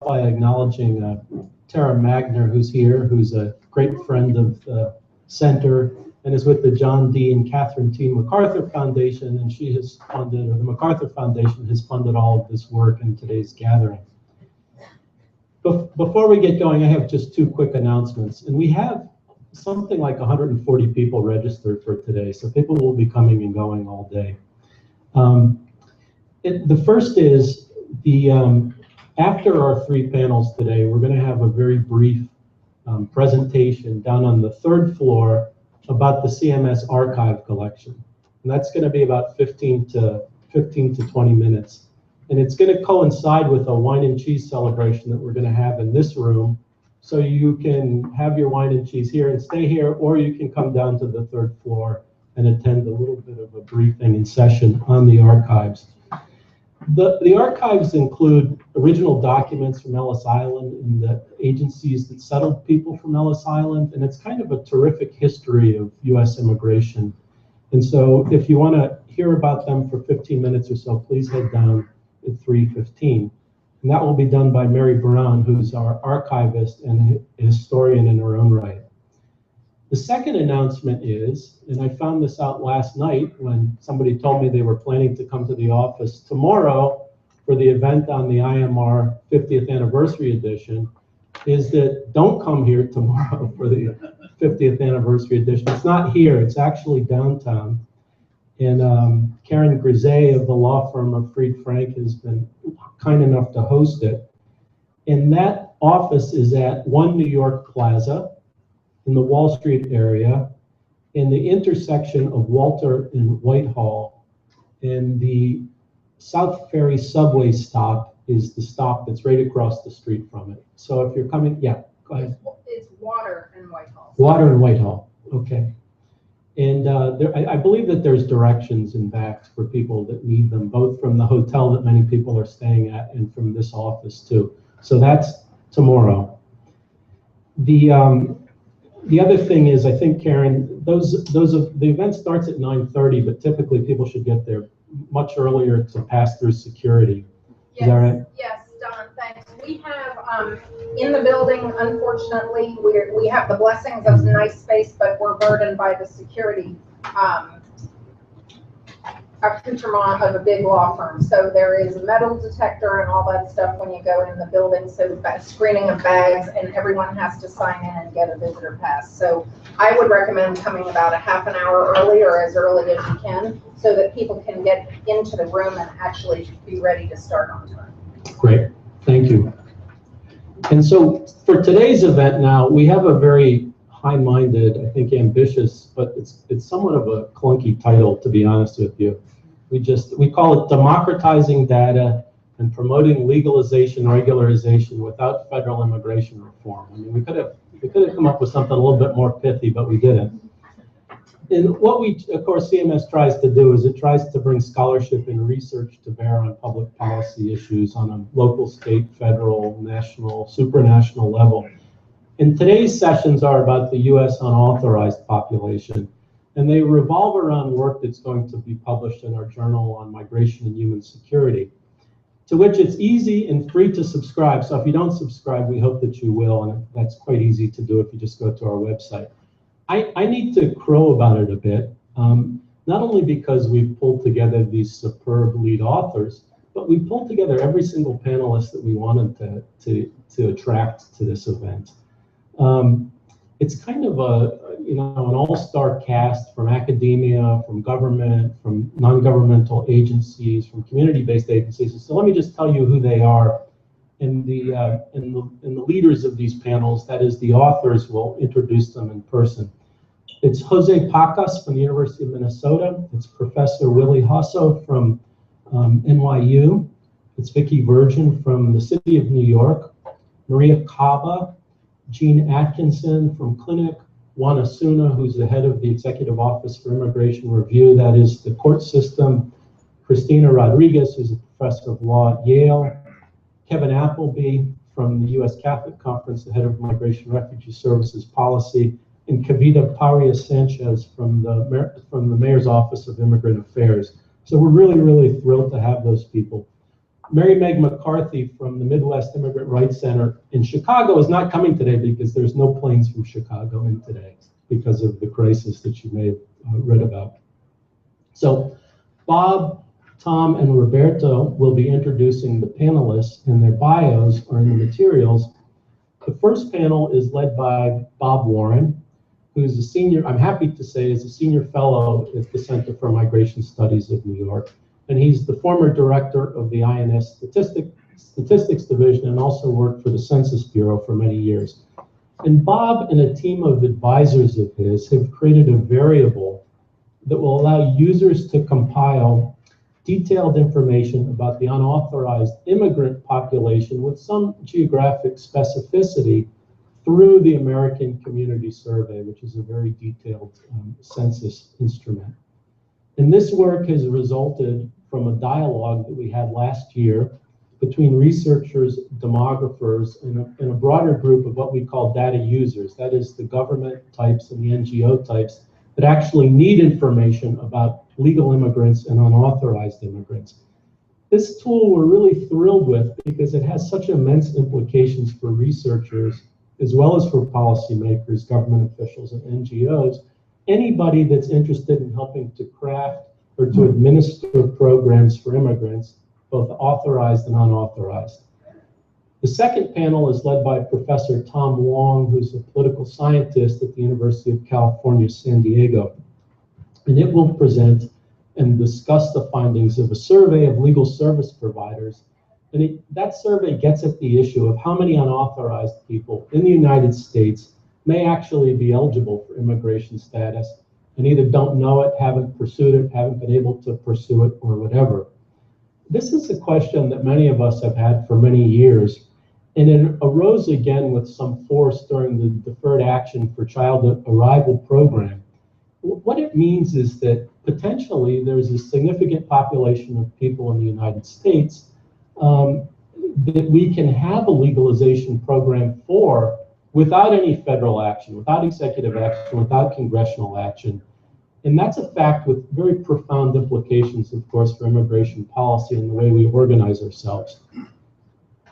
by acknowledging Tara Magner, who's here, who's a great friend of the center and is with the John D. and Catherine T. MacArthur Foundation, and she has funded, or the MacArthur Foundation has funded all of this work in today's gathering. Before we get going, I have just two quick announcements, and we have something like 140 people registered for today, so people will be coming and going all day. The first is after our three panels today, we're going to have a very brief presentation down on the third floor about the CMS archive collection. And that's going to be about 15 to 20 minutes. And it's going to coincide with a wine and cheese celebration that we're going to have in this room. So you can have your wine and cheese here and stay here, or you can come down to the third floor and attend a little bit of a briefing and session on the archives. The archives include original documents from Ellis Island and the agencies that settled people from Ellis Island, and it's kind of a terrific history of U.S. immigration. And so if you want to hear about them for 15 minutes or so, please head down at 3:15. And that will be done by Mary Brown, who's our archivist and a historian in her own right. The second announcement is, and I found this out last night when somebody told me they were planning to come to the office tomorrow for the event on the IMR 50th anniversary edition, is that don't come here tomorrow for the 50th anniversary edition. It's not here, it's actually downtown. And Karen Grisey of the law firm of Fried Frank has been kind enough to host it. And that office is at 1 New York Plaza in the Wall Street area, in the intersection of Walter and Whitehall. And the South Ferry subway stop is the stop that's right across the street from it. So if you're coming, yeah, go ahead. It's Water and Whitehall. Water and Whitehall, okay. And I believe that there's directions in backs for people that need them, both from the hotel that many people are staying at and from this office too. So that's tomorrow. The other thing is, I think, Karen, the event starts at 9:30, but typically people should get there much earlier to pass through security. Yes, is that right? Yes, Don, thanks. We have in the building, unfortunately, we have the blessings of nice space, but we're burdened by the security accoutrement of a big law firm. So there is a metal detector and all that stuff when you go in the building. So screening of bags, and everyone has to sign in and get a visitor pass. So I would recommend coming about a half an hour early or as early as you can, so that people can get into the room and actually be ready to start on time. Great, thank you. And so for today's event now, we have a very high-minded, I think ambitious, but it's somewhat of a clunky title, to be honest with you. We call it Democratizing Data and Promoting Legalization and Regularization Without Federal Immigration Reform. I mean, we could have come up with something a little bit more pithy, but we didn't. And what of course, CMS tries to do is it tries to bring scholarship and research to bear on public policy issues on a local, state, federal, national, supranational level. And today's sessions are about the U.S. unauthorized population, and they revolve around work that's going to be published in our journal on migration and human security, to which it's easy and free to subscribe. So if you don't subscribe, we hope that you will, and that's quite easy to do if you just go to our website. I need to crow about it a bit, not only because we've pulled together these superb lead authors, but we pulled together every single panelist that we wanted to attract to this event. It's kind of an all-star cast from academia, from government, from non-governmental agencies, from community-based agencies. So let me just tell you who they are, and the leaders of these panels, that is the authors, will introduce them in person. It's Jose Pacas from the University of Minnesota. It's Professor Willie Jasso from NYU. It's Vicky Virgin from the City of New York. Maria Cava, Jean Atkinson from Clinic, Juan Asuna, who's the head of the Executive Office for Immigration Review, that is the court system, Christina Rodriguez, who's a professor of law at Yale, Kevin Appleby from the U.S. Catholic Conference, the head of Migration and Refugee Services Policy, and Kavita Paria Sanchez from the Mayor's Office of Immigrant Affairs. So we're really, really thrilled to have those people. Mary Meg McCarthy from the Midwest Immigrant Rights Center in Chicago is not coming today because there's no planes from Chicago in today because of the crisis that you may have read about. So Bob, Tom, and Roberto will be introducing the panelists, and their bios are in the materials. The first panel is led by Bob Warren, who's a senior, I'm happy to say, is a senior fellow at the Center for Migration Studies of New York. And he's the former director of the INS Statistics Division and also worked for the Census Bureau for many years. And Bob and a team of advisors of his have created a variable that will allow users to compile detailed information about the unauthorized immigrant population with some geographic specificity through the American Community Survey, which is a very detailed census instrument. And this work has resulted from a dialogue that we had last year between researchers, demographers, and a broader group of what we call data users. That is the government types and the NGO types that actually need information about legal immigrants and unauthorized immigrants. This tool we're really thrilled with because it has such immense implications for researchers as well as for policymakers, government officials, and NGOs. Anybody that's interested in helping to craft or to administer programs for immigrants, both authorized and unauthorized. The second panel is led by Professor Tom Wong, who's a political scientist at the University of California, San Diego. And it will present and discuss the findings of a survey of legal service providers. And that survey gets at the issue of how many unauthorized people in the United States may actually be eligible for immigration status and either don't know it, haven't pursued it, haven't been able to pursue it, or whatever. This is a question that many of us have had for many years, and it arose again with some force during the Deferred Action for Child Arrival program. What it means is that potentially there's a significant population of people in the United States that we can have a legalization program for without any federal action, without executive action, without congressional action. And that's a fact with very profound implications, of course, for immigration policy and the way we organize ourselves.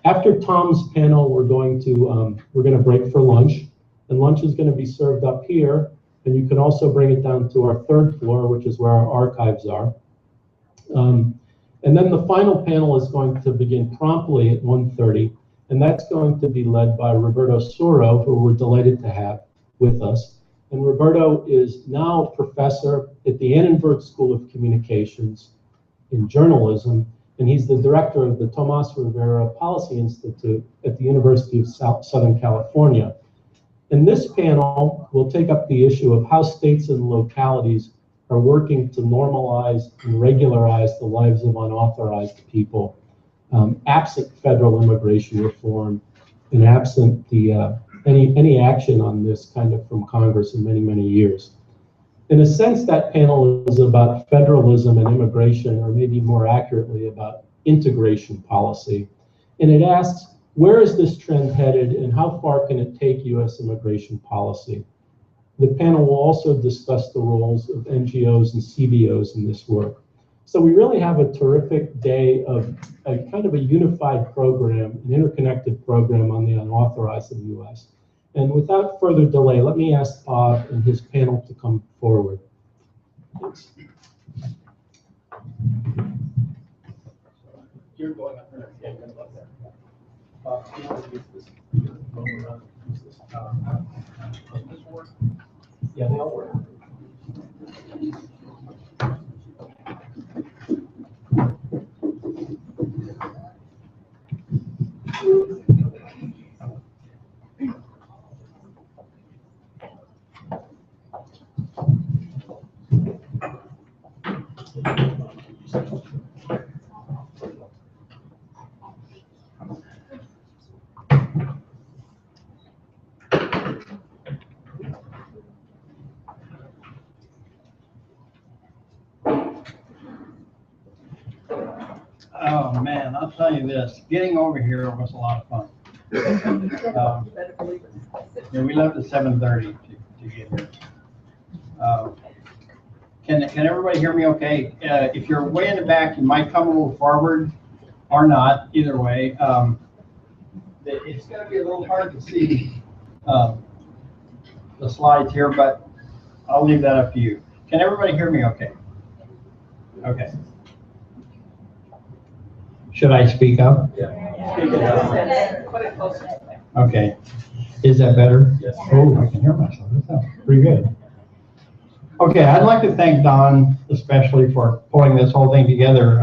After Tom's panel, we're going to break for lunch, and lunch is going to be served up here, and you can also bring it down to our third floor, which is where our archives are. And then the final panel is going to begin promptly at 1:30, and that's going to be led by Roberto Suro, who we're delighted to have with us. And Roberto is now a professor at the Annenberg School of Communications in Journalism, and he's the director of the Tomas Rivera Policy Institute at the University of Southern California. And this panel will take up the issue of how states and localities are working to normalize and regularize the lives of unauthorized people, absent federal immigration reform and absent the any action on this kind of from Congress in many, many years. In a sense, that panel is about federalism and immigration, or maybe more accurately about integration policy. And it asks, where is this trend headed and how far can it take US immigration policy? The panel will also discuss the roles of NGOs and CBOs in this work. So we really have a terrific day of a kind of a unified program, an interconnected program on the unauthorized in the US. And without further delay, let me ask Bob and his panel to come forward. Thanks. You're going up there. Yeah, you're going to go there. Bob, do you want to use this? Use this does this work? Yeah, they all work. Oh man, I'll tell you this, getting over here was a lot of fun. Yeah, we left at 7:30 to get here. Can everybody hear me okay? If you're way in the back, you might come a little forward or not, either way. It's going to be a little hard to see the slides here, but I'll leave that up to you. Can everybody hear me okay? Okay. Should I speak up? Yeah. Speak it up. Put it closer. Okay. Is that better? Yes. Oh, I can hear myself. That sounds pretty good. Okay, I'd like to thank Don especially for pulling this whole thing together.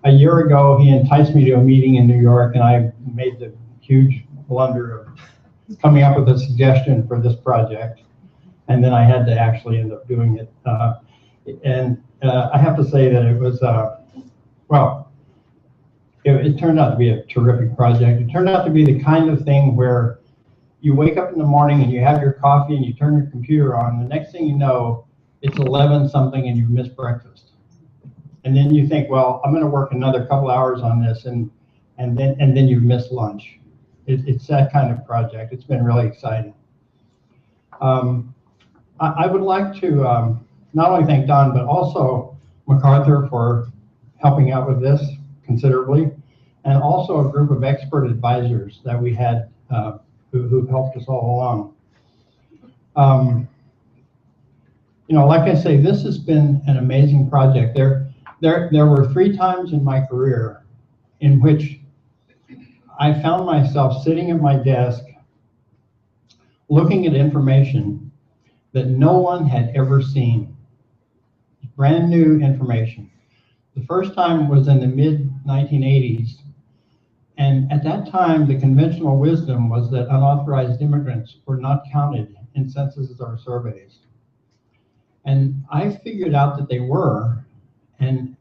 A year ago, he enticed me to a meeting in New York, and I made the huge blunder of coming up with a suggestion for this project. And then I had to actually end up doing it. I have to say that it was, well, it turned out to be a terrific project. It turned out to be the kind of thing where you wake up in the morning and you have your coffee and you turn your computer on. The next thing you know, it's 11 something and you've missed breakfast. And then you think, well, I'm going to work another couple hours on this, and then you've missed lunch. It's that kind of project. It's been really exciting. I would like to not only thank Don, but also MacArthur for helping out with this considerably, and also a group of expert advisors that we had who helped us all along. You know, like I say, this has been an amazing project. There were 3 times in my career in which I found myself sitting at my desk looking at information that no one had ever seen. Brand new information. The first time was in the mid-1980s, and at that time the conventional wisdom was that unauthorized immigrants were not counted in censuses or surveys. And I figured out that they were, and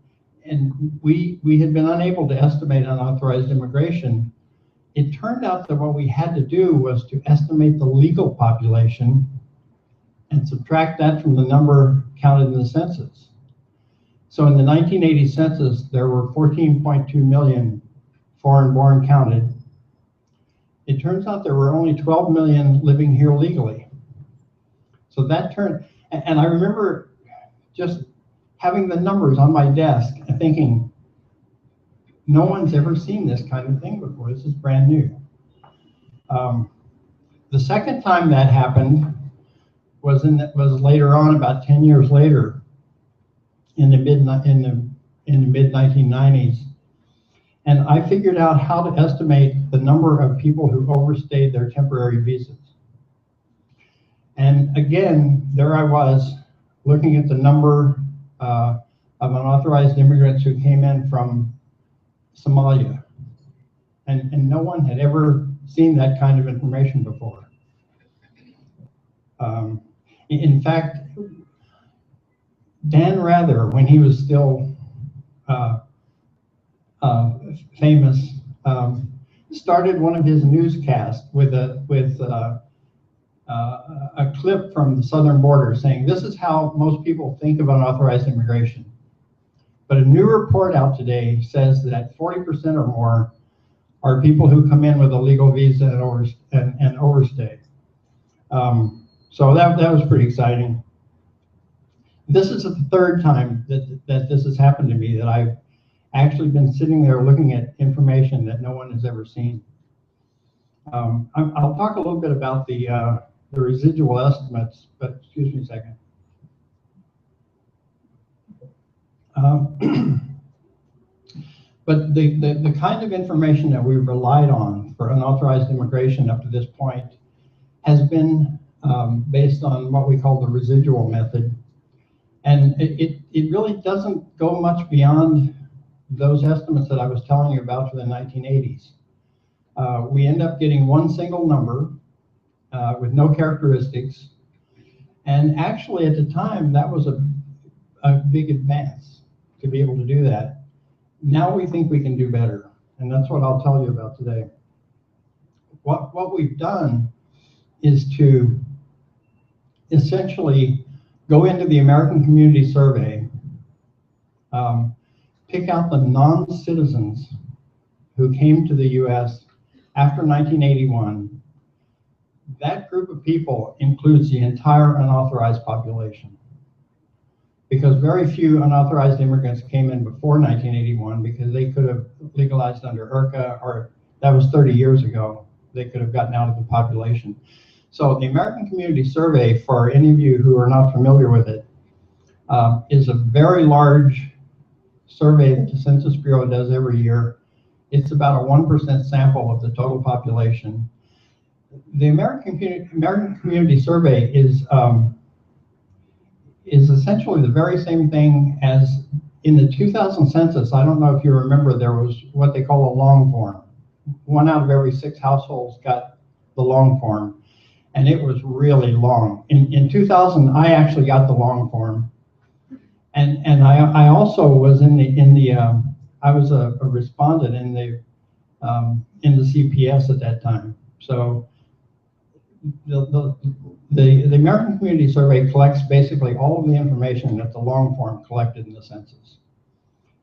we had been unable to estimate unauthorized immigration. It turned out that what we had to do was to estimate the legal population and subtract that from the number counted in the census. So in the 1980 census, there were 14.2 million foreign-born counted. It turns out there were only 12 million living here legally. So that turned, and I remember just having the numbers on my desk and thinking, no one's ever seen this kind of thing before. This is brand new. The second time that happened was later on, about 10 years later, in the mid-1990s, and I figured out how to estimate the number of people who overstayed their temporary visas. And again, there I was looking at the number of unauthorized immigrants who came in from Somalia, and no one had ever seen that kind of information before. In fact, Dan Rather, when he was still famous, started one of his newscasts with a clip from the southern border saying, this is how most people think of unauthorized immigration. But a new report out today says that 40% or more are people who come in with a legal visa and overstay. So that was pretty exciting. This is the third time that this has happened to me, that I've actually been sitting there looking at information that no one has ever seen. I'll talk a little bit about the residual estimates, but excuse me a second. But the kind of information that we've relied on for unauthorized immigration up to this point has been based on what we call the residual method. And it really doesn't go much beyond those estimates that I was telling you about for the 1980s. We end up getting one single number with no characteristics. And actually at the time, that was a big advance to be able to do that. Now we think we can do better. And that's what I'll tell you about today. What we've done is to essentially go into the American Community Survey, pick out the non-citizens who came to the US after 1981. That group of people includes the entire unauthorized population. because very few unauthorized immigrants came in before 1981 because they could have legalized under IRCA, or that was 30 years ago. They could have gotten out of the population. So the American Community Survey, for any of you who are not familiar with it, is a very large survey that the Census Bureau does every year. It's about a 1% sample of the total population. The American Community Survey is essentially the very same thing as in the 2000 census. I don't know if you remember, there was what they call a long form. 1 out of every 6 households got the long form, and it was really long. In 2000, I actually got the long form, and I also was I was a respondent in the CPS at that time. So the American Community Survey collects basically all of the information that the long form collected in the census,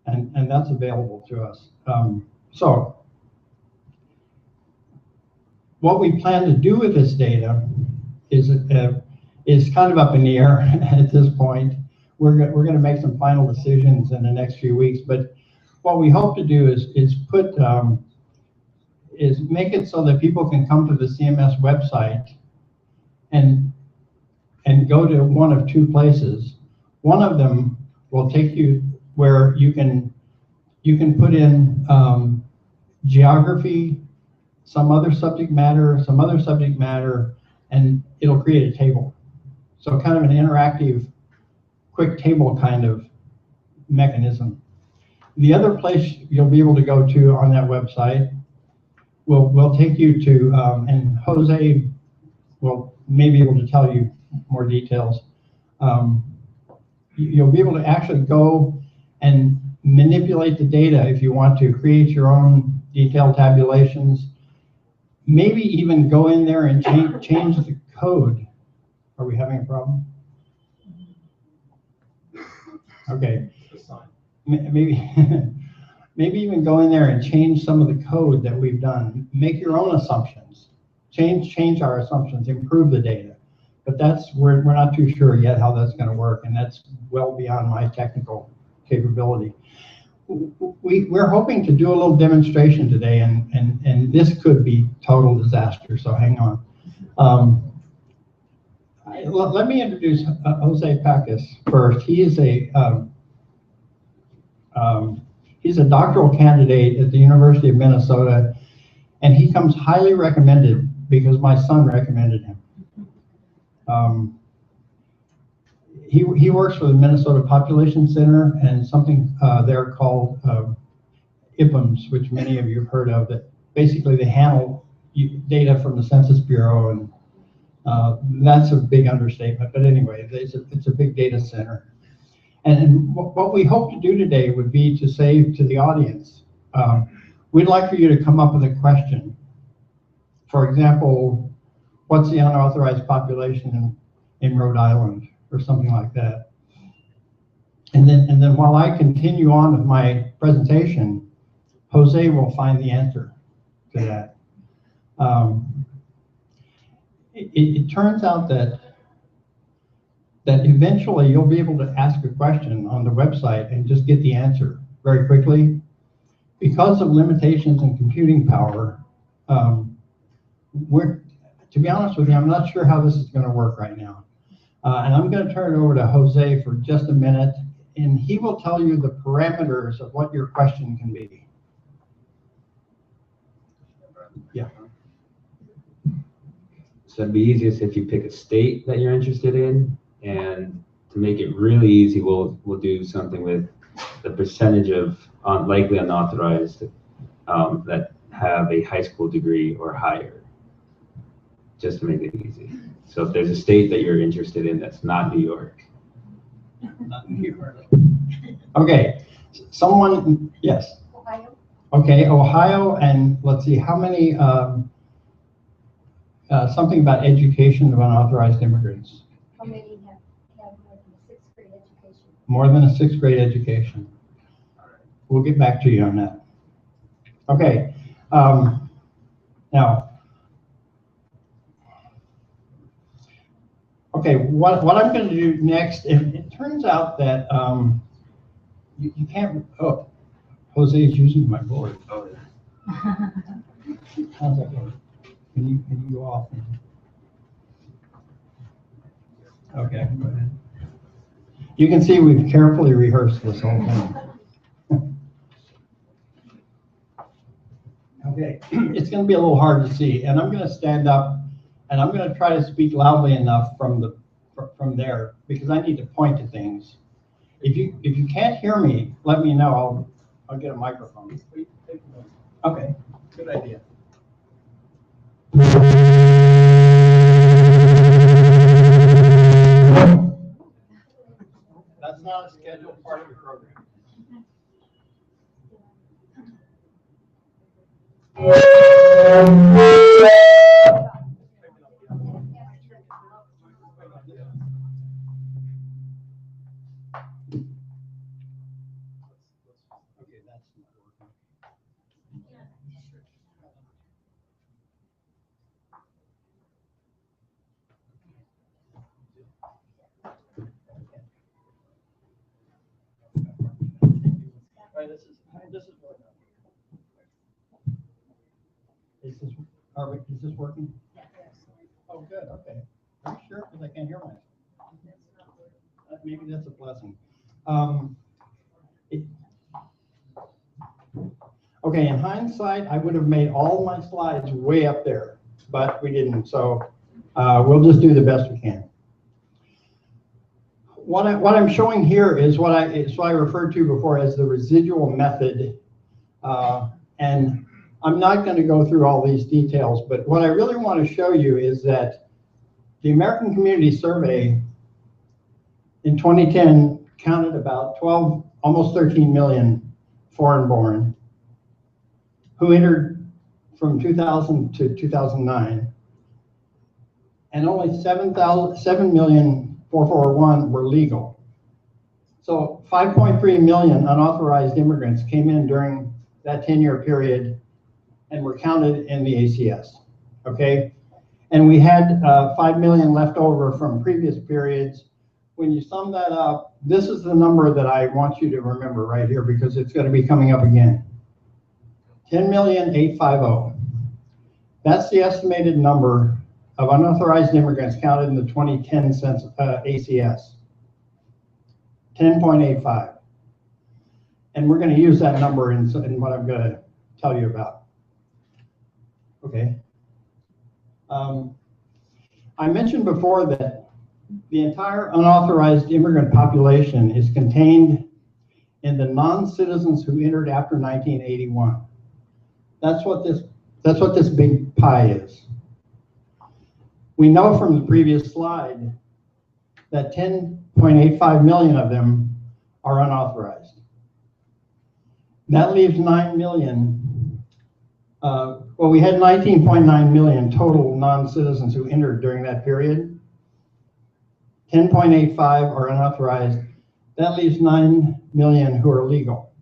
and that's available to us. So what we plan to do with this data is kind of up in the air at this point. We're going to make some final decisions in the next few weeks, but what we hope to do is make it so that people can come to the CMS website and go to one of 2 places. One of them will take you where you can put in geography, some other subject matter, and it'll create a table. So kind of an interactive, quick table kind of mechanism. The other place you'll be able to go to on that website will take you to, and Jose will may be able to tell you more details. You'll be able to actually go and manipulate the data if you want to, create your own detailed tabulations, maybe even go in there and change the code. Are we having a problem? Okay. Maybe maybe even go in there and change some of the code that we've done. Make your own assumptions. Change our assumptions, improve the data. But we're not too sure yet how that's going to work, and that's well beyond my technical capability. We're hoping to do a little demonstration today, and this could be total disaster, so hang on. Let me introduce Jose Pacas first. He is he's a doctoral candidate at the University of Minnesota, and he comes highly recommended because my son recommended him. He works for the Minnesota Population Center and something there called IPMS, which many of you have heard of, that basically they handle data from the Census Bureau, and that's a big understatement, but anyway, it's a big data center. And what we hope to do today would be to say to the audience, we'd like for you to come up with a question. For example, what's the unauthorized population in Rhode Island, or something like that. And then while I continue on with my presentation, Jose will find the answer to that. It turns out that eventually you'll be able to ask a question on the website and just get the answer very quickly. Because of limitations in computing power, to be honest with you, I'm not sure how this is going to work right now. And I'm going to turn it over to Jose for just a minute, and he will tell you the parameters of what your question can be. Yeah. So it'd be easiest if you pick a state that you're interested in, and to make it really easy, we'll do something with the percentage of likely unauthorized that have a high school degree or higher, just to make it easy. So if there's a state that you're interested in that's not New York. Not New York. Okay, someone, yes. Ohio. Okay, Ohio, and let's see, how many, something about education of unauthorized immigrants. How many have more than a 6th grade education? More than a 6th grade education. We'll get back to you on that. Okay, now, Okay, what I'm going to do next, it turns out that you can't, oh, Jose is using my board. Oh, yeah. How's that going? Can you go off? Okay, go ahead. You can see we've carefully rehearsed this whole thing. Okay, it's going to be a little hard to see, and I'm going to stand up, and I'm going to try to speak loudly enough from there because I need to point to things. If you can't hear me, let me know. I'll get a microphone. Okay, good idea. That's not a scheduled part of the program. Okay, that's not working. All right, this is working. Is this working? Oh, good. Okay. Are you sure? Because I can't hear myself. Maybe that's a blessing. Okay, in hindsight, I would have made all my slides way up there, but we didn't. So we'll just do the best we can. What I'm showing here is what I referred to before as the residual method. And I'm not going to go through all these details, but what I really want to show you is that the American Community Survey in 2010 counted about 12, almost 13 million foreign-born who entered from 2000 to 2009, and only 7,441 were legal. So 5.3 million unauthorized immigrants came in during that 10-year period and were counted in the ACS, okay? And we had 5 million left over from previous periods. When you sum that up, this is the number that I want you to remember right here because it's going to be coming up again. 10,850,000. That's the estimated number of unauthorized immigrants counted in the 2010 census, ACS. 10.85. And we're going to use that number in what I'm going to tell you about. Okay. I mentioned before that the entire unauthorized immigrant population is contained in the non-citizens who entered after 1981. That's what this big pie is. We know from the previous slide that 10.85 million of them are unauthorized. That leaves 9 million. Well, we had 19.9 million total non-citizens who entered during that period. 10.85 are unauthorized. That leaves 9 million who are legal.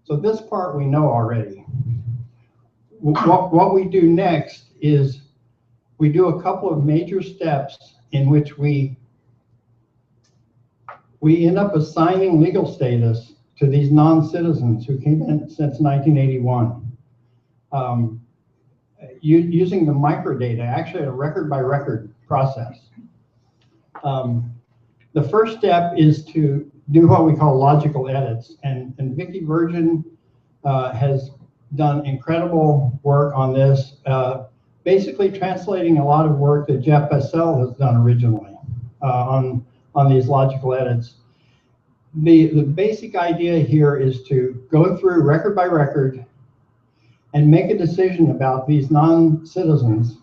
So this part we know already. What we do next is we do a couple of major steps in which we end up assigning legal status to these non-citizens who came in since 1981. Using the microdata, actually a record-by-record process. The first step is to do what we call logical edits, and Vicky has done incredible work on this, basically translating a lot of work that Jeff Bassell has done originally on these logical edits. The basic idea here is to go through record by record and make a decision about these non-citizens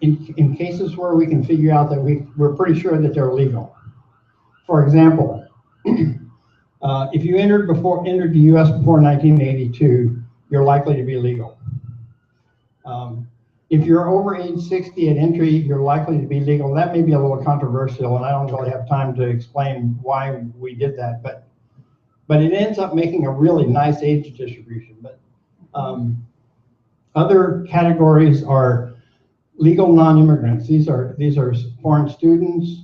in cases where we can figure out that we're pretty sure that they're legal. For example, if you entered the U.S. before 1982, you're likely to be legal. If you're over age 60 at entry, you're likely to be legal. That may be a little controversial, and I don't really have time to explain why we did that, but it ends up making a really nice age distribution. But other categories are legal non-immigrants. These are foreign students,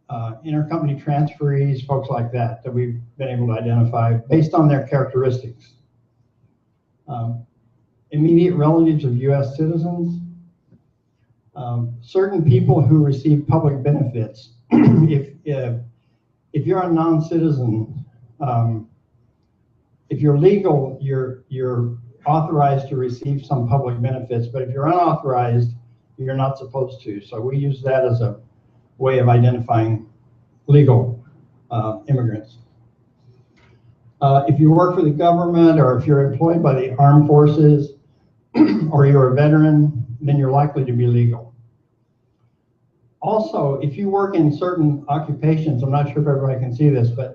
intercompany transferees, folks like that we've been able to identify based on their characteristics. Immediate relatives of U.S. citizens, certain people who receive public benefits. If you're a non-citizen, if you're legal, you're authorized to receive some public benefits, but if you're unauthorized, you're not supposed to. So we use that as a way of identifying legal immigrants. If you work for the government, or if you're employed by the armed forces, or you're a veteran, then you're likely to be legal. Also, if you work in certain occupations, I'm not sure if everybody can see this, but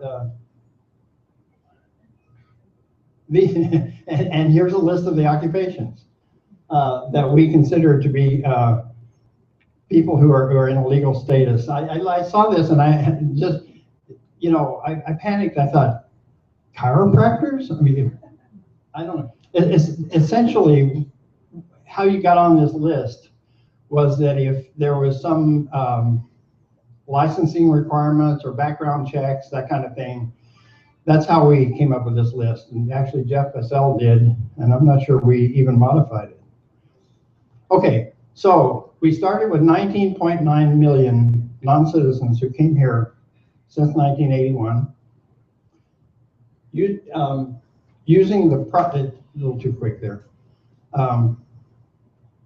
and here's a list of the occupations that we consider to be people who are in a legal status. I saw this and I just, I panicked. I thought, chiropractors? I mean, I don't know. It's essentially how you got on this list was that if there was some licensing requirements or background checks, that kind of thing, that's how we came up with this list. And actually Jeff Passell did, and I'm not sure we even modified it. Okay, so we started with 19.9 million non-citizens who came here since 1981. Using the, a little too quick there.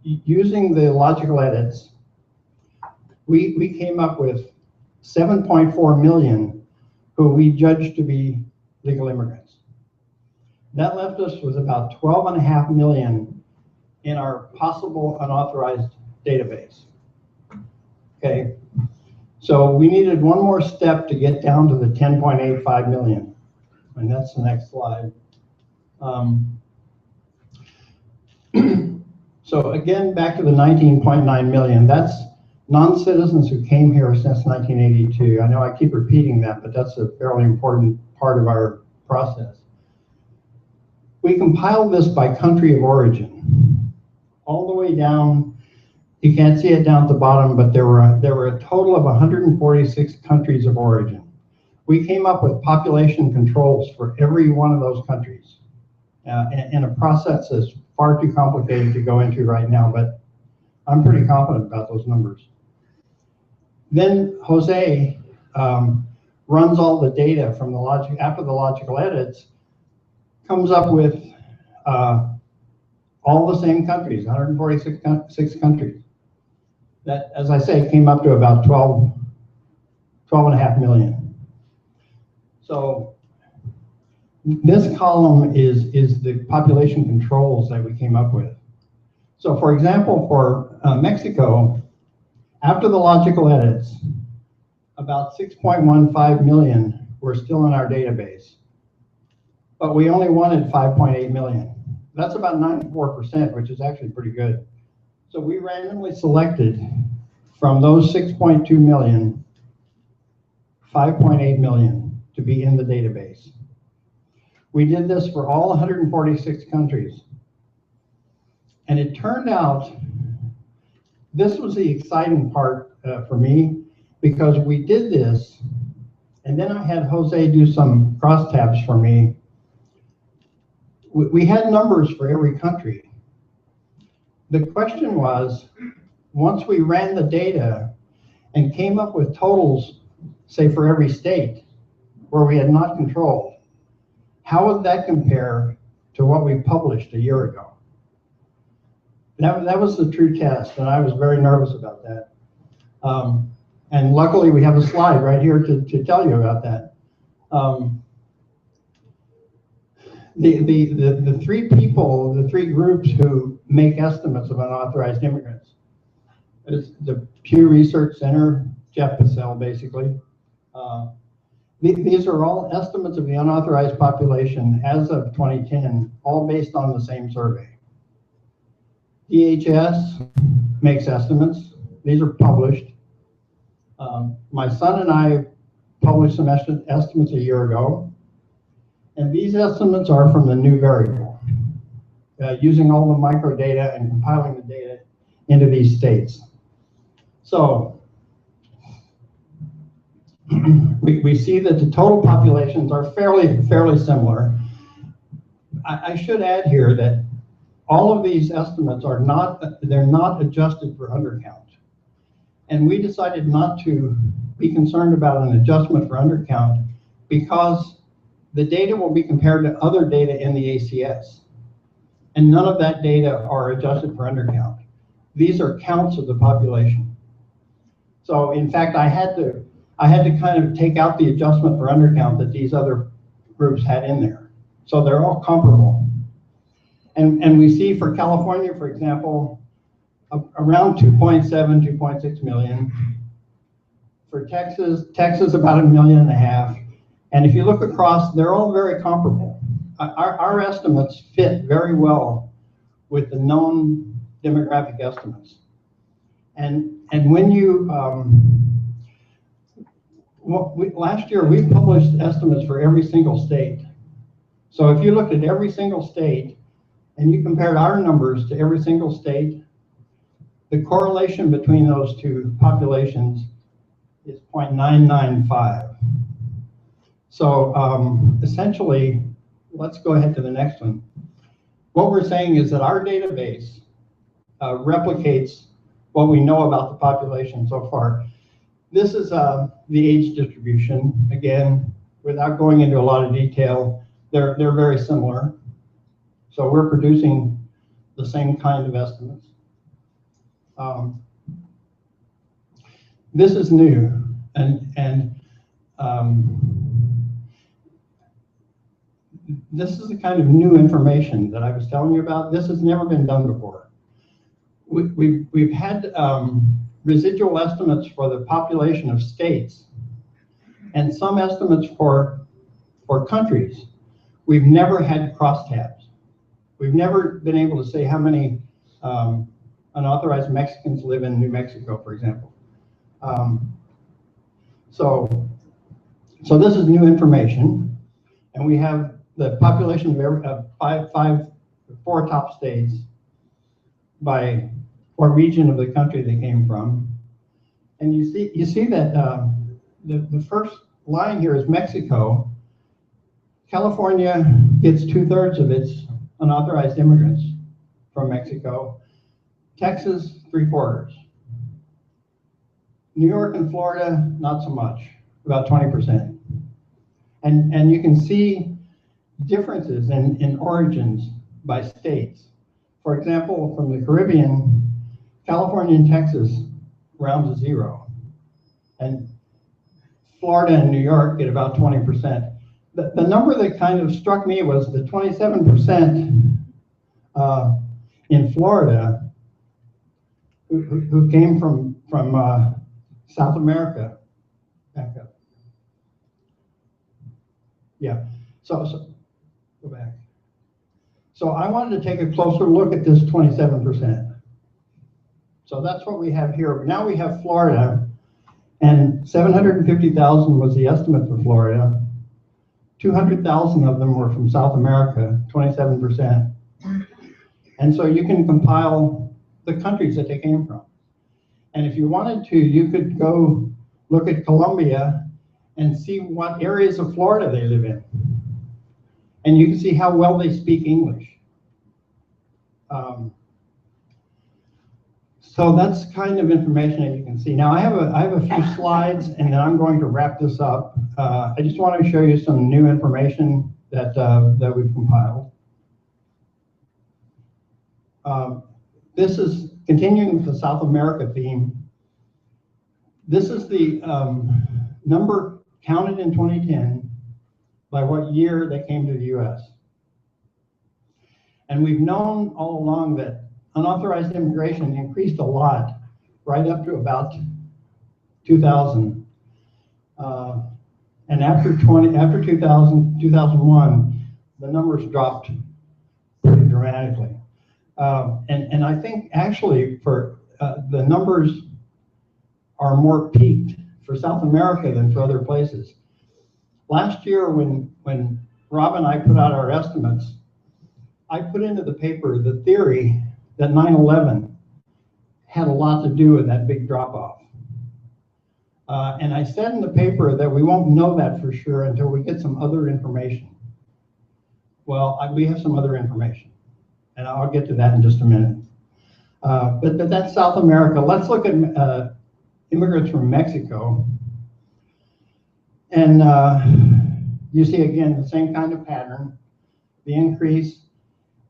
Using the logical edits, we came up with 7.4 million who we judged to be legal immigrants. That left us with about 12.5 million in our possible unauthorized database. Okay, so we needed one more step to get down to the 10.85 million, and that's the next slide. So again, back to the 19.9 million, that's non-citizens who came here since 1982. I know I keep repeating that, but that's a fairly important part of our process. We compiled this by country of origin, all the way down. You can't see it down at the bottom, but there were a total of 146 countries of origin. We came up with population controls for every one of those countries in a process that's far too complicated to go into right now, but I'm pretty confident about those numbers. Then Jose runs all the data from the logic after the logical edits, comes up with all the same countries, 146 countries. That, as I say, came up to about 12.5 million. So this column is the population controls that we came up with. So for example, for Mexico, after the logical edits, about 6.15 million were still in our database, but we only wanted 5.8 million. That's about 94%, which is actually pretty good. So we randomly selected from those 6.2 million, 5.8 million to be in the database. We did this for all 146 countries. And it turned out, this was the exciting part for me, because we did this, and then I had Jose do some crosstabs for me. We had numbers for every country. The question was, once we ran the data and came up with totals, say for every state where we had not controlled, how would that compare to what we published a year ago? That was the true test, and I was very nervous about that. And luckily we have a slide right here to tell you about that. The three groups who make estimates of unauthorized immigrants is the Pew Research Center, Jeff Passell basically. These are all estimates of the unauthorized population as of 2010, all based on the same survey. DHS makes estimates. These are published. My son and I published some estimates a year ago, and these estimates are from the new variable. Using all the microdata and compiling the data into these states. So we see that the total populations are fairly similar. I should add here that all of these estimates are they're not adjusted for undercount. And we decided not to be concerned about an adjustment for undercount because the data will be compared to other data in the ACS. And none of that data are adjusted for undercount. These are counts of the population. So in fact, I had to kind of take out the adjustment for undercount that these other groups had in there. So they're all comparable. And we see for California, for example, around 2.7, 2.6 million. For Texas about 1.5 million. And if you look across, they're all very comparable. Our estimates fit very well with the known demographic estimates. And when you, last year we published estimates for every single state. So if you looked at every single state and you compared our numbers to every single state, the correlation between those two populations is 0.995. So essentially, let's go ahead to the next one. What we're saying is that our database replicates what we know about the population so far. This is the age distribution. Again, without going into a lot of detail, they're very similar. So we're producing the same kind of estimates. This is new, and this is the kind of new information that I was telling you about. This has never been done before. We've had residual estimates for the population of states and some estimates for countries. We've never had crosstabs. We've never been able to say how many unauthorized Mexicans live in New Mexico, for example. So this is new information, and we have the population of four top states by what region of the country they came from. And you see that the first line here is Mexico. California gets 2/3 of its unauthorized immigrants from Mexico. Texas, 3/4. New York and Florida, not so much, about 20%. And you can see differences in origins by states. For example, from the Caribbean, California and Texas round to 0. And Florida and New York get about 20%. The number that kind of struck me was the 27% in Florida who came from South America. Back up. Yeah, so go back. So I wanted to take a closer look at this 27%. So that's what we have here. Now we have Florida, and 750,000 was the estimate for Florida. 200,000 of them were from South America, 27%. And so you can compile the countries that they came from. And if you wanted to, you could go look at Colombia and see what areas of Florida they live in. And you can see how well they speak English. So that's kind of information that you can see. Now I have a few slides, and then I'm going to wrap this up. I just want to show you some new information that we've compiled. This is continuing with the South America theme. This is the number counted in 2010 by what year they came to the US. And we've known all along that unauthorized immigration increased a lot right up to about 2000. And after 2000, 2001, the numbers dropped pretty dramatically. And I think actually for the numbers are more peaked for South America than for other places. Last year when Rob and I put out our estimates, I put into the paper the theory that 9/11 had a lot to do with that big drop-off. And I said in the paper that we won't know that for sure until we get some other information. Well, we have some other information, and I'll get to that in just a minute. But that's South America. Let's look at immigrants from Mexico. And you see, again, the same kind of pattern, the increase,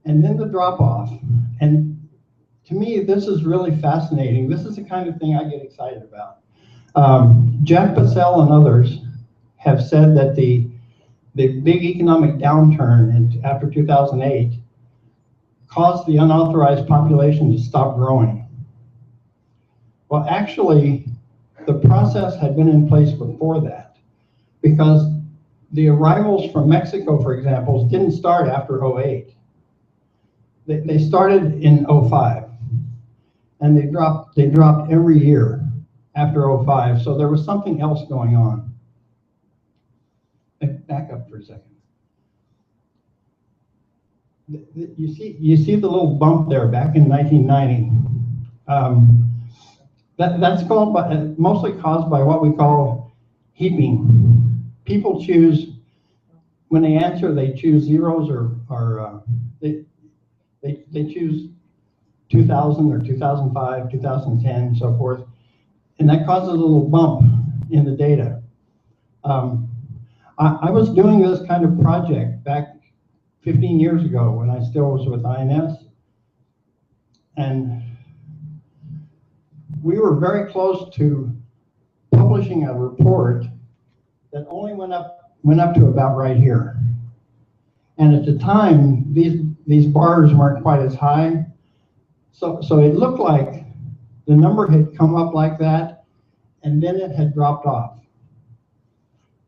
and then the drop-off. And to me, this is really fascinating. This is the kind of thing I get excited about. Jeff Bassell and others have said that the big economic downturn after 2008 caused the unauthorized population to stop growing. Well, actually, the process had been in place before that, because the arrivals from Mexico, for example, didn't start after 08. They started in 05, and they dropped every year after 05, so there was something else going on. Back up for a second. You see the little bump there back in 1990. That's mostly caused by what we call heaping. People choose, when they answer, they choose zeros or they choose 2000 or 2005, 2010, and so forth. And that causes a little bump in the data. I was doing this kind of project back 15 years ago when I still was with INS. And we were very close to publishing a report that only went up to about right here. And at the time, these bars weren't quite as high. So it looked like the number had come up like that, and then it had dropped off.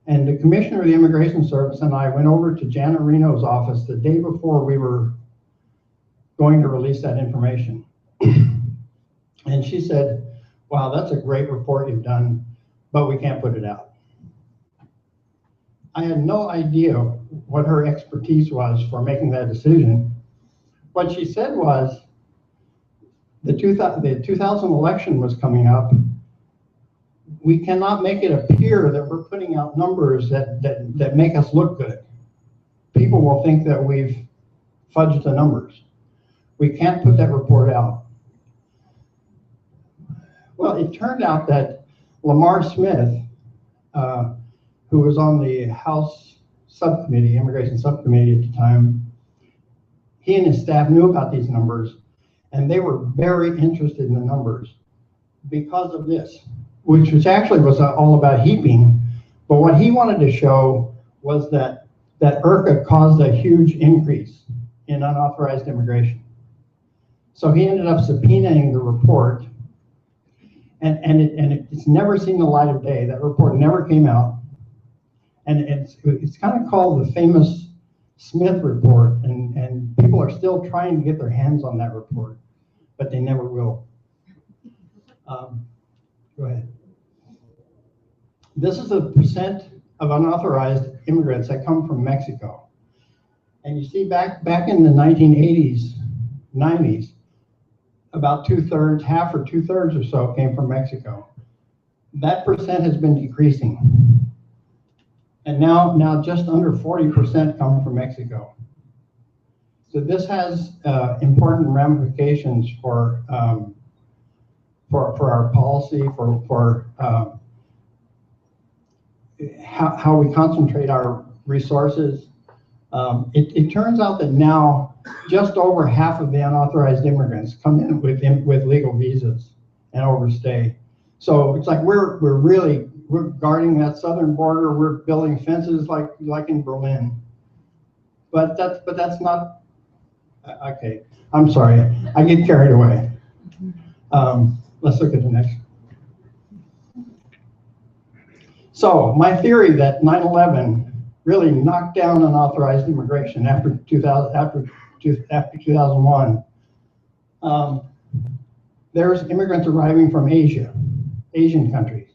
And the Commissioner of the Immigration Service and I went over to Janet Reno's office the day before we were going to release that information. And she said, wow, that's a great report you've done, but we can't put it out. I had no idea what her expertise was for making that decision. What she said was, the 2000 election was coming up. We cannot make it appear that we're putting out numbers that make us look good. People will think that we've fudged the numbers. We can't put that report out. Well, it turned out that Lamar Smith, who was on the House subcommittee, immigration subcommittee at the time, he and his staff knew about these numbers, and they were very interested in the numbers because of this, which actually was all about heaping. But what he wanted to show was that IRCA caused a huge increase in unauthorized immigration. So he ended up subpoenaing the report, and it's never seen the light of day. That report never came out. And it's kind of called the famous Smith report, and people are still trying to get their hands on that report, but they never will. Go ahead. This is the percent of unauthorized immigrants that come from Mexico. And you see back in the 1980s, 90s, about two-thirds, half or two-thirds or so came from Mexico. That percent has been decreasing. And now just under 40% come from Mexico. So this has important ramifications for our policy, for how we concentrate our resources. It turns out that now just over half of the unauthorized immigrants come in with legal visas and overstay. So it's like we're guarding that southern border. We're building fences like in Berlin. But that's not okay. I'm sorry, I get carried away. Let's look at the next. So my theory that 9/11 really knocked down unauthorized immigration after 2001. There's immigrants arriving from Asian countries.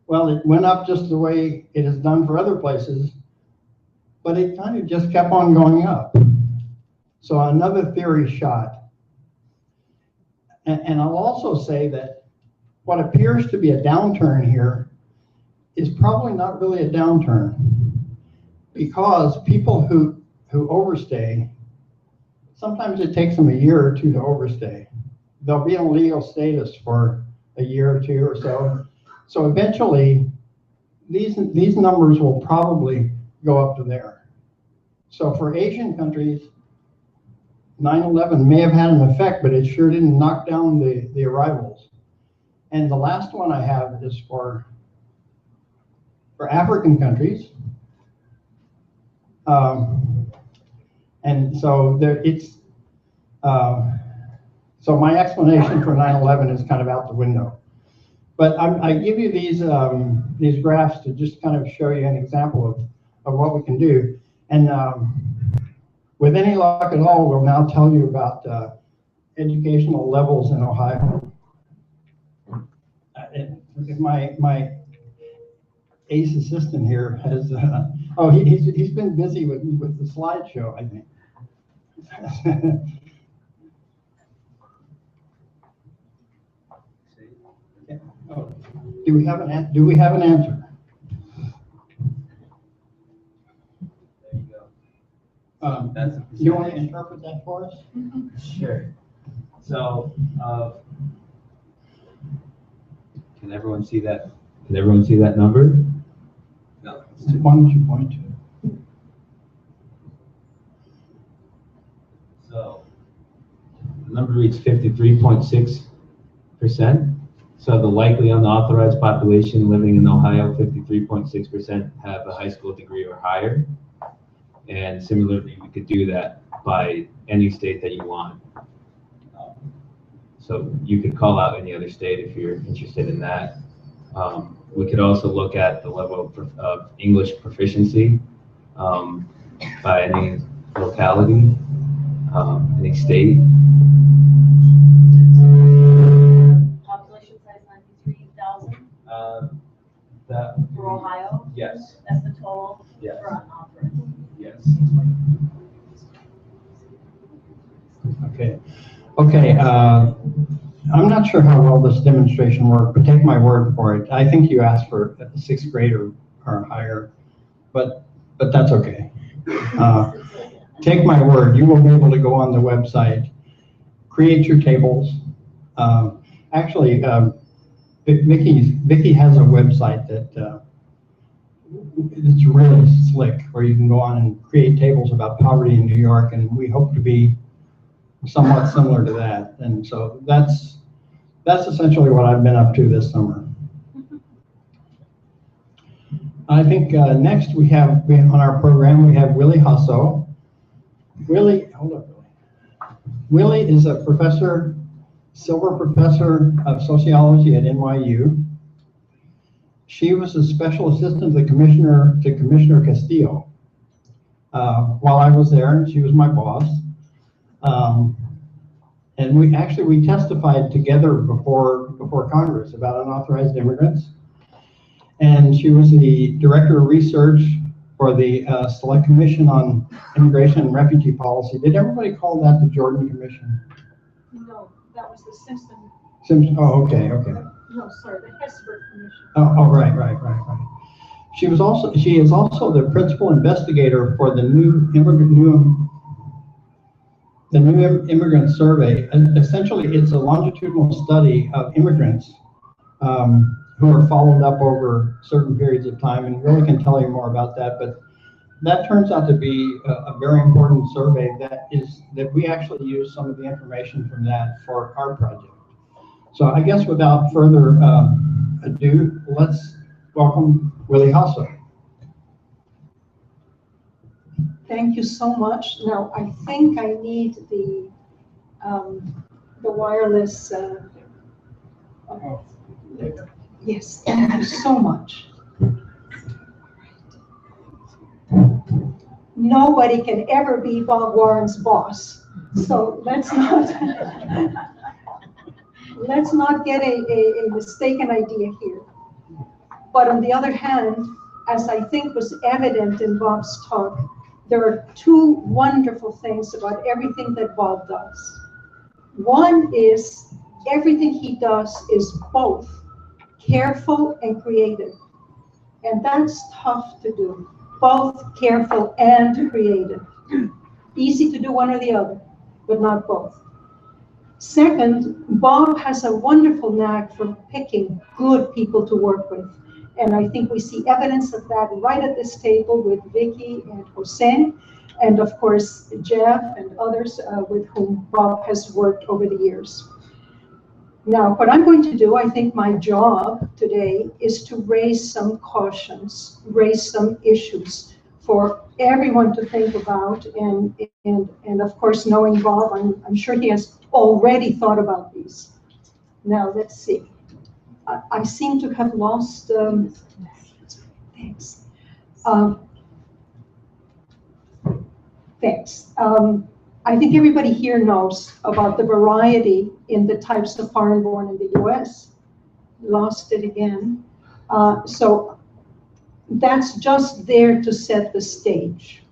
Well, it went up just the way it has done for other places, but it kind of just kept on going up. So another theory shot. And I'll also say that what appears to be a downturn here is probably not really a downturn, because people who overstay, sometimes it takes them a year or two to overstay. They'll be in legal status for a year or two or so. So eventually, these numbers will probably go up to there. So for Asian countries, 9/11 may have had an effect, but it sure didn't knock down the arrivals. And the last one I have is for African countries. And so so my explanation for 9/11 is kind of out the window. But I give you these graphs to just kind of show you an example of what we can do. And with any luck at all, we'll now tell you about educational levels in Ohio. My ace assistant here has, he's been busy with the slideshow, I think. Oh, do we have an answer? There you go. That's a you want to interpret that for us? Sure. So, can everyone see that? Can everyone see that number? No. Why don't you point to it? So, the number reads 53.6%. So the likely unauthorized population living in Ohio, 53.6% have a high school degree or higher. And similarly, we could do that by any state that you want. So you could call out any other state if you're interested in that. We could also look at the level of English proficiency by any locality, any state. Population size 93,000 That for Ohio? Yes. That's the total Yes. for unauthorized. Yes. Okay. I'm not sure how well this demonstration worked, but take my word for it. I think you asked for a 6th grade or higher, but that's okay. Take my word, you will be able to go on the website, create your tables. Actually, Vicky has a website that it's really slick, where you can go on and create tables about poverty in New York, and we hope to be somewhat similar to that. And so that's essentially what I've been up to this summer. I think next we have on our program, we have Willie Jasso. Willie is a professor, silver professor of sociology at NYU. She was a special assistant to Commissioner Castillo while I was there, and she was my boss. And we testified together before Congress about unauthorized immigrants. And she was the director of research for the Select Commission on Immigration and Refugee Policy. Did everybody call that the Jordan Commission? No, that was the Simpson. Oh, okay. No, sorry, the Hesburgh Commission. Oh, right. She is also the principal investigator for the new immigrant survey. And essentially, it's a longitudinal study of immigrants who are followed up over certain periods of time, and really can tell you more about that. But that turns out to be a very important survey that we actually use some of the information from that for our project. So I guess without further ado, let's welcome Willie Jasso. Thank you so much. Now, I think I need the wireless. Yes, thank you so much. Nobody can ever be Bob Warren's boss, so let's not get a mistaken idea here. But on the other hand, as I think was evident in Bob's talk, there are two wonderful things about everything that Bob does. One is everything he does is both careful and creative. And that's tough to do, both careful and creative. Easy to do one or the other, but not both. Second, Bob has a wonderful knack for picking good people to work with. And I think we see evidence of that right at this table with Vicky and Jose, and of course, Jeff and others with whom Bob has worked over the years. Now, what I'm going to do, I think my job today is to raise some cautions, raise some issues for everyone to think about. And of course, knowing Bob, I'm sure he has already thought about these. Now, let's see. I seem to have lost, thanks. Thanks. I think everybody here knows about the variety in the types of foreign-born in the US. Lost it again. So that's just there to set the stage.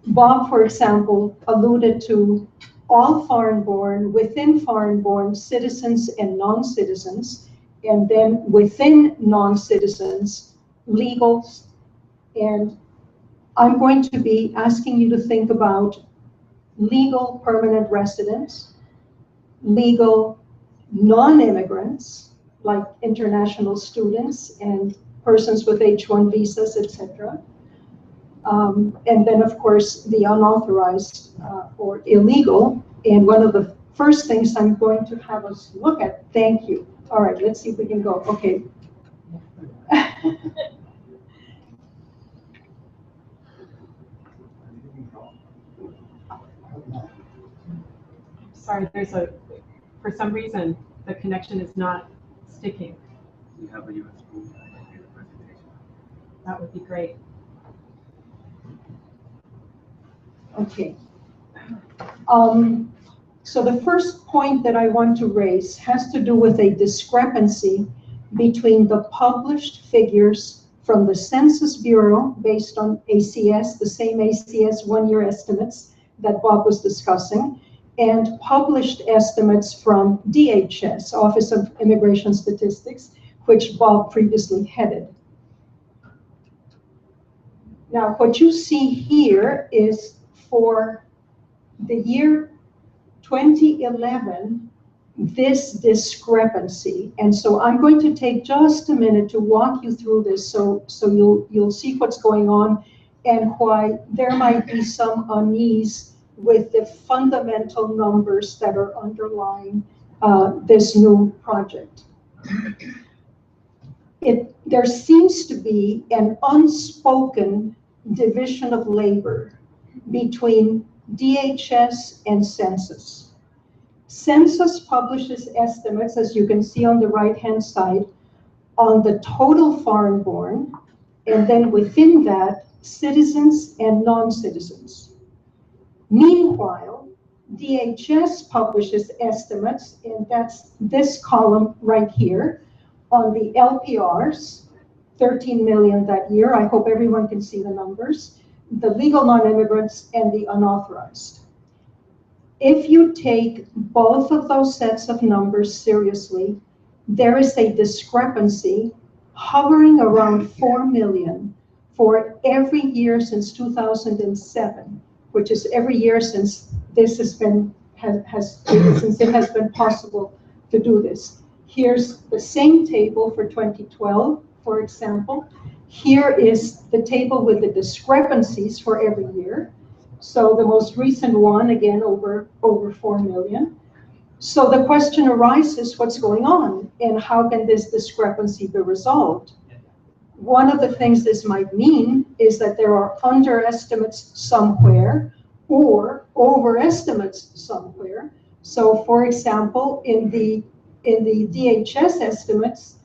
Bob, for example, alluded to all foreign-born, within foreign-born, citizens and non-citizens, and then within non-citizens, legals. And I'm going to be asking you to think about legal permanent residents, legal non-immigrants, like international students and persons with H-1 visas, etc. And then, of course, the unauthorized or illegal. And one of the first things I'm going to have us look at, thank you. All right, let's see if we can go. Okay. Sorry, for some reason, the connection is not sticking. You have a USB presentation. That would be great. Okay. So the first point that I want to raise has to do with a discrepancy between the published figures from the Census Bureau based on ACS, the same ACS one-year estimates that Bob was discussing, and published estimates from DHS, Office of Immigration Statistics, which Bob previously headed. Now, what you see here is for the year 2011, this discrepancy. And so I'm going to take just a minute to walk you through this so you'll see what's going on and why there might be some unease with the fundamental numbers that are underlying this new project. There seems to be an unspoken division of labor between DHS and Census. Census publishes estimates, as you can see on the right-hand side, on the total foreign-born, and then within that, citizens and non-citizens. Meanwhile, DHS publishes estimates, and that's this column right here, on the LPRs, 13 million that year. I hope everyone can see the numbers. The legal non-immigrants and the unauthorized. If you take both of those sets of numbers seriously, there is a discrepancy hovering around 4 million for every year since 2007, which is every year since this has been since it has been possible to do this. Here's the same table for 2012, for example. Here is the table with the discrepancies for every year. So the most recent one, again, over 4 million. So the question arises, what's going on? And how can this discrepancy be resolved? One of the things this might mean is that there are underestimates somewhere or overestimates somewhere. So for example, in the DHS estimates,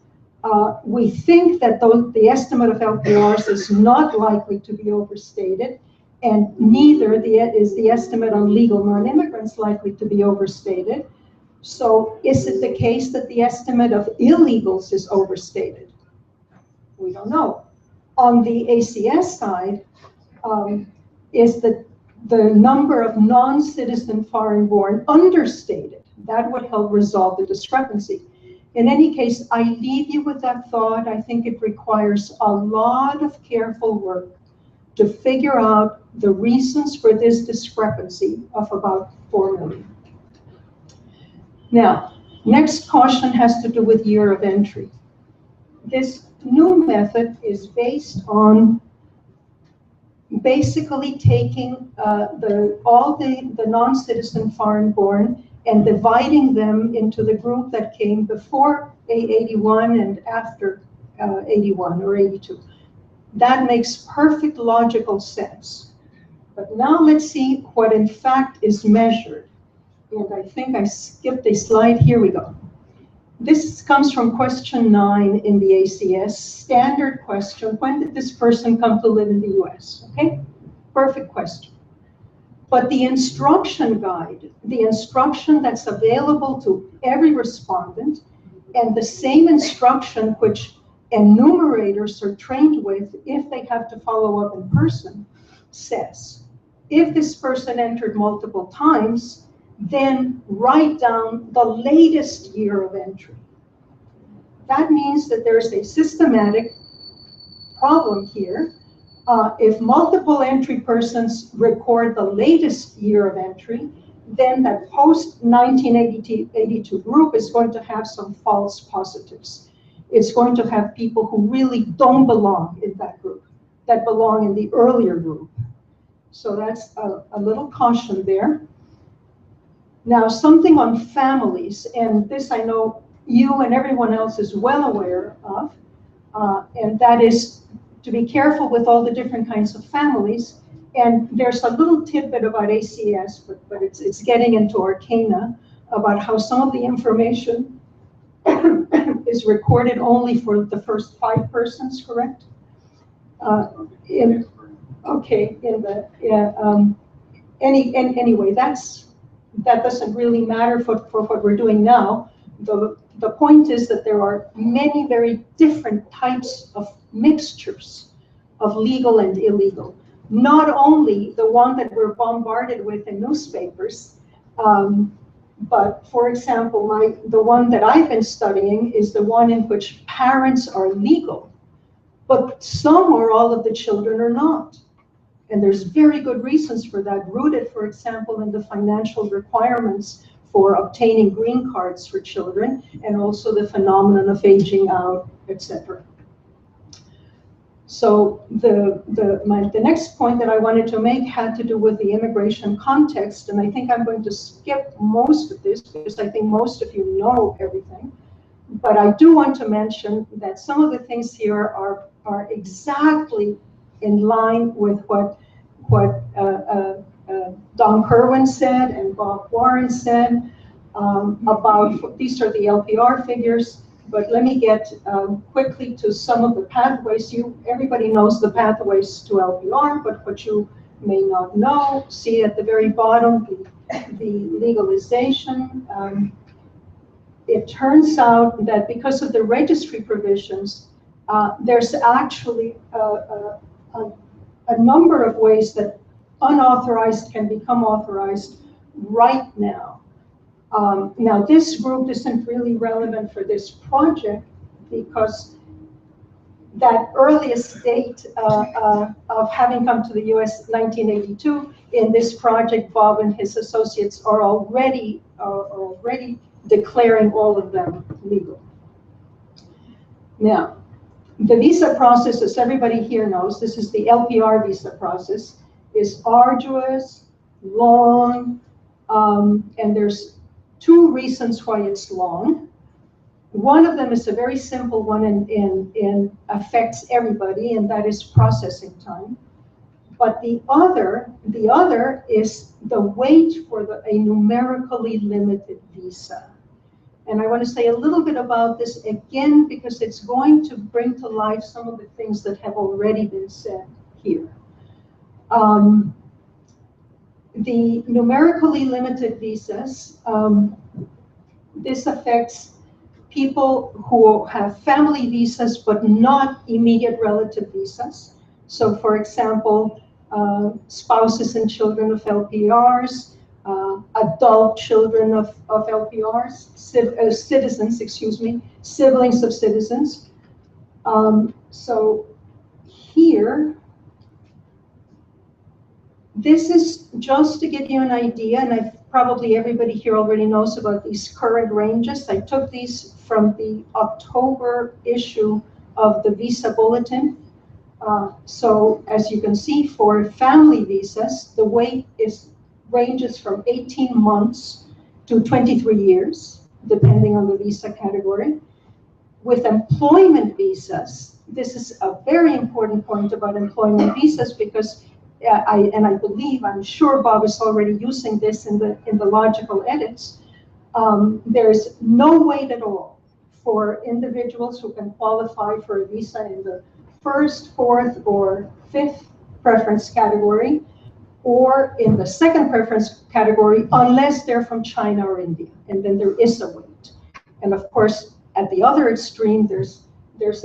we think that the estimate of LPRs is not likely to be overstated, and neither is the estimate on legal non-immigrants likely to be overstated. So is it the case that the estimate of illegals is overstated? We don't know. On the ACS side, is the the number of non-citizen foreign-born understated. That would help resolve the discrepancy. In any case, I leave you with that thought. I think it requires a lot of careful work to figure out the reasons for this discrepancy of about 4 million. Now, next caution has to do with year of entry. This new method is based on basically taking all the non-citizen foreign-born and dividing them into the group that came before 81 and after 81 or 82. That makes perfect logical sense. But now let's see what in fact is measured. And I think I skipped a slide. Here we go. This comes from question 9 in the ACS, standard question. When did this person come to live in the US? Okay, perfect question. But the instruction guide, the instruction that's available to every respondent, and the same instruction which enumerators are trained with if they have to follow up in person, says, if this person entered multiple times, then write down the latest year of entry. That means that there's a systematic problem here. If multiple entry persons record the latest year of entry, then that post-1982 group is going to have some false positives. It's going to have people who really don't belong in that group, that belong in the earlier group. So that's a little caution there. Now, something on families, and this I know you and everyone else is well aware of, and that is to be careful with all the different kinds of families. And there's a little tidbit about ACS, but it's getting into arcana about how some of the information is recorded only for the first 5 persons, correct? Anyway, that doesn't really matter for what we're doing now. The point is that there are many very different types of mixtures of legal and illegal. Not only the one that we're bombarded with in newspapers, but for example, the one that I've been studying is the one in which parents are legal, but some or all of the children are not. And there's very good reasons for that, rooted, for example, in the financial requirements for obtaining green cards for children, and also the phenomenon of aging out, etc. So the next point that I wanted to make had to do with the immigration context, and I think I'm going to skip most of this because I think most of you know everything. But I do want to mention that some of the things here are exactly in line with what Don Kerwin said and Bob Warren said about, these are the LPR figures, but let me get quickly to some of the pathways. Everybody knows the pathways to LPR, but what you may not know, see at the very bottom, the legalization. It turns out that because of the registry provisions, there's actually a number of ways that unauthorized can become authorized right now. Now, this group isn't really relevant for this project because that earliest date of having come to the US, 1982, in this project, Bob and his associates are already declaring all of them legal. Now, the visa process, as everybody here knows, this is the LPR visa process, is arduous, long, and there's 2 reasons why it's long. One of them is a very simple one and affects everybody, and that is processing time. But the other is the wait for a numerically limited visa. And I want to say a little bit about this again, because it's going to bring to life some of the things that have already been said here. The numerically limited visas, this affects people who have family visas, but not immediate relative visas. So for example, spouses and children of LPRs, adult children of LPRs, citizens, excuse me, siblings of citizens. So here, this is just to give you an idea, and probably everybody here already knows about these current ranges. I took these from the October issue of the Visa Bulletin. So as you can see, for family visas, the wait ranges from 18 months to 23 years, depending on the visa category. With employment visas, this is a very important point about employment visas, because I'm sure Bob is already using this in the logical edits. There's no wait at all for individuals who can qualify for a visa in the first, fourth, or fifth preference category, or in the second preference category, unless they're from China or India, and then there is a wait. And of course, at the other extreme, there's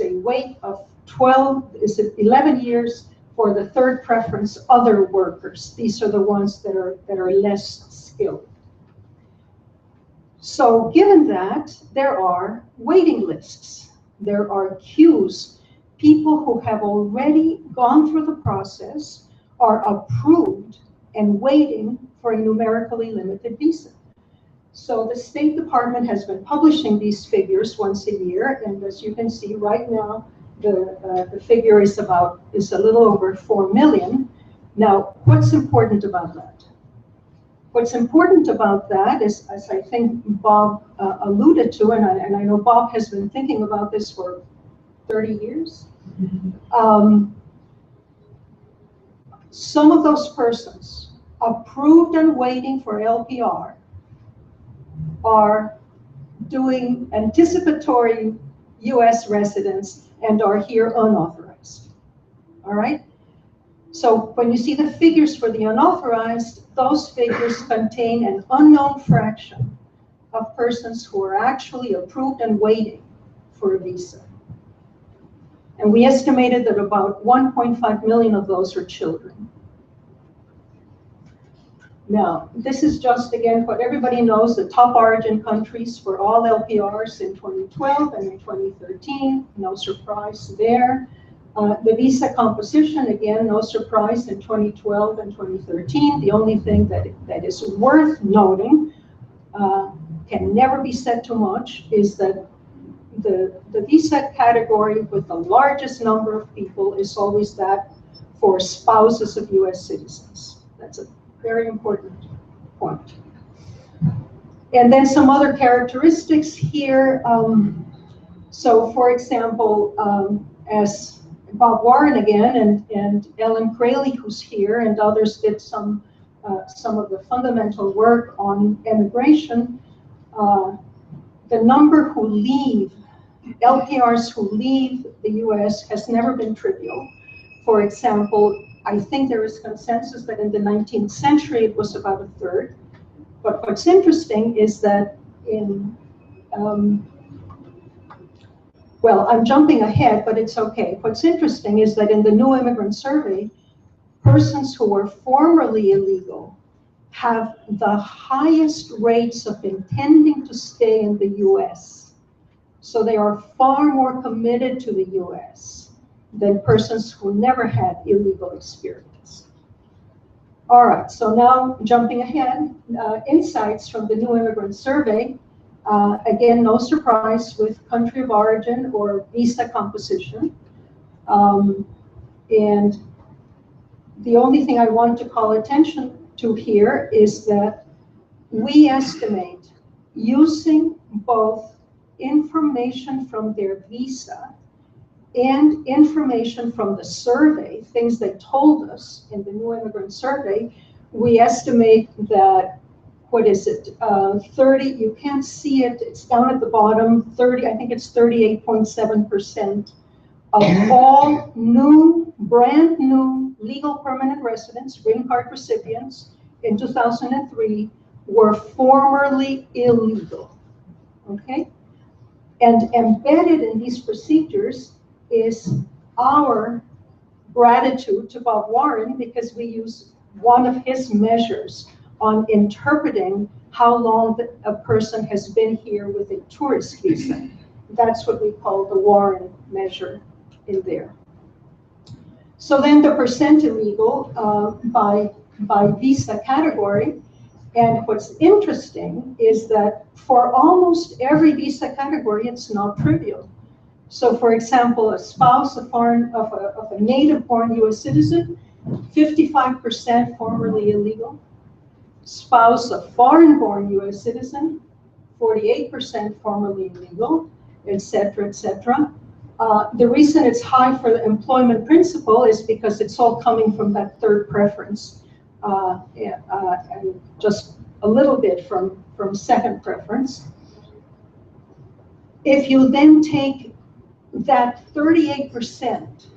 a wait of 11 years for the third preference, other workers. These are the ones that are less skilled. So given that, there are waiting lists. There are queues. People who have already gone through the process are approved and waiting for a numerically limited visa. So the State Department has been publishing these figures once a year, and as you can see right now, the figure is a little over 4 million. Now, what's important about that? What's important about that is, as I think Bob alluded to, and I know Bob has been thinking about this for 30 years. Some of those persons approved and waiting for LPR are doing anticipatory US residence and are here unauthorized. All right? So when you see the figures for the unauthorized, those figures contain an unknown fraction of persons who are actually approved and waiting for a visa. And we estimated that about 1.5 million of those are children. Now, this is just, again, what everybody knows, the top origin countries for all LPRs in 2012 and in 2013, no surprise there. The visa composition, again, no surprise in 2012 and 2013. The only thing that is worth noting, can never be said too much, is that the visa category with the largest number of people is always that for spouses of US citizens. That's a very important point. And then some other characteristics here. So for example, as Bob Warren again and Ellen Craley, who's here, and others did some of the fundamental work on immigration, the number who leave, LPRs who leave the US has never been trivial. For example, I think there is consensus that in the 19th century it was about a third. But what's interesting is that well, I'm jumping ahead, but it's okay. What's interesting is that in the new immigrant survey, persons who were formerly illegal have the highest rates of intending to stay in the US. So they are far more committed to the US than persons who never had illegal experience. All right, so now jumping ahead, insights from the new immigrant survey. Again, no surprise with country of origin or visa composition. And the only thing I want to call attention to here is that we estimate, using both information from their visa and information from the survey, things they told us in the new immigrant survey, we estimate that, what is it, 30, you can't see it, it's down at the bottom, 30, I think it's 38.7% of all new, brand new legal permanent residents, green card recipients in 2003 were formerly illegal, okay? And embedded in these procedures is our gratitude to Bob Warren because we use one of his measures on interpreting how long a person has been here with a tourist visa. That's what we call the Warren measure in there. So then the percent illegal by visa category. And what's interesting is that for almost every visa category, it's not trivial. So for example, a spouse of a native-born US citizen, 55% formerly illegal. Spouse of foreign-born US citizen, 48% formerly illegal, et cetera, et cetera. The reason it's high for the employment principle is because it's all coming from that third preference, and just a little bit from second preference. If you then take that 38%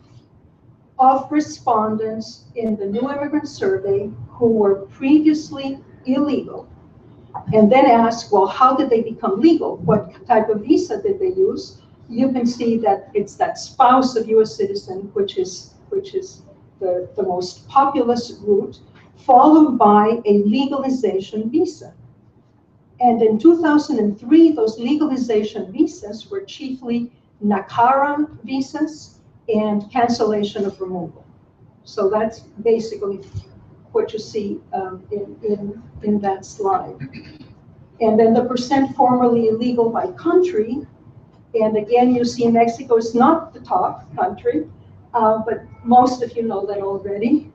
of respondents in the new immigrant survey who were previously illegal, and then ask, well, how did they become legal? What type of visa did they use? You can see that it's that spouse of US citizen, which is the most populous route, followed by a legalization visa. And in 2003, those legalization visas were chiefly NACARA visas and cancellation of removal. So that's basically what you see in that slide. And then the percent formerly illegal by country. And again, you see Mexico is not the top country, but most of you know that already.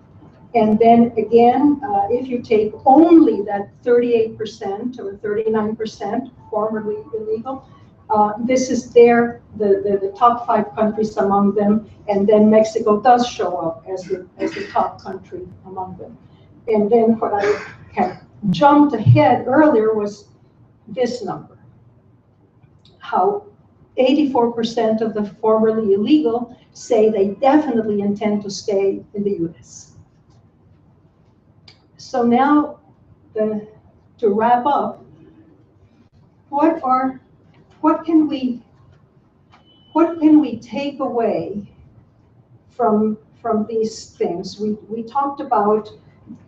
And then again, if you take only that 38% or 39% formerly illegal, this is the top 5 countries among them, and then Mexico does show up as the top country among them. And then what I had jumped ahead earlier was this number, how 84% of the formerly illegal say they definitely intend to stay in the US. So now, to wrap up, what can we take away from these things? We talked about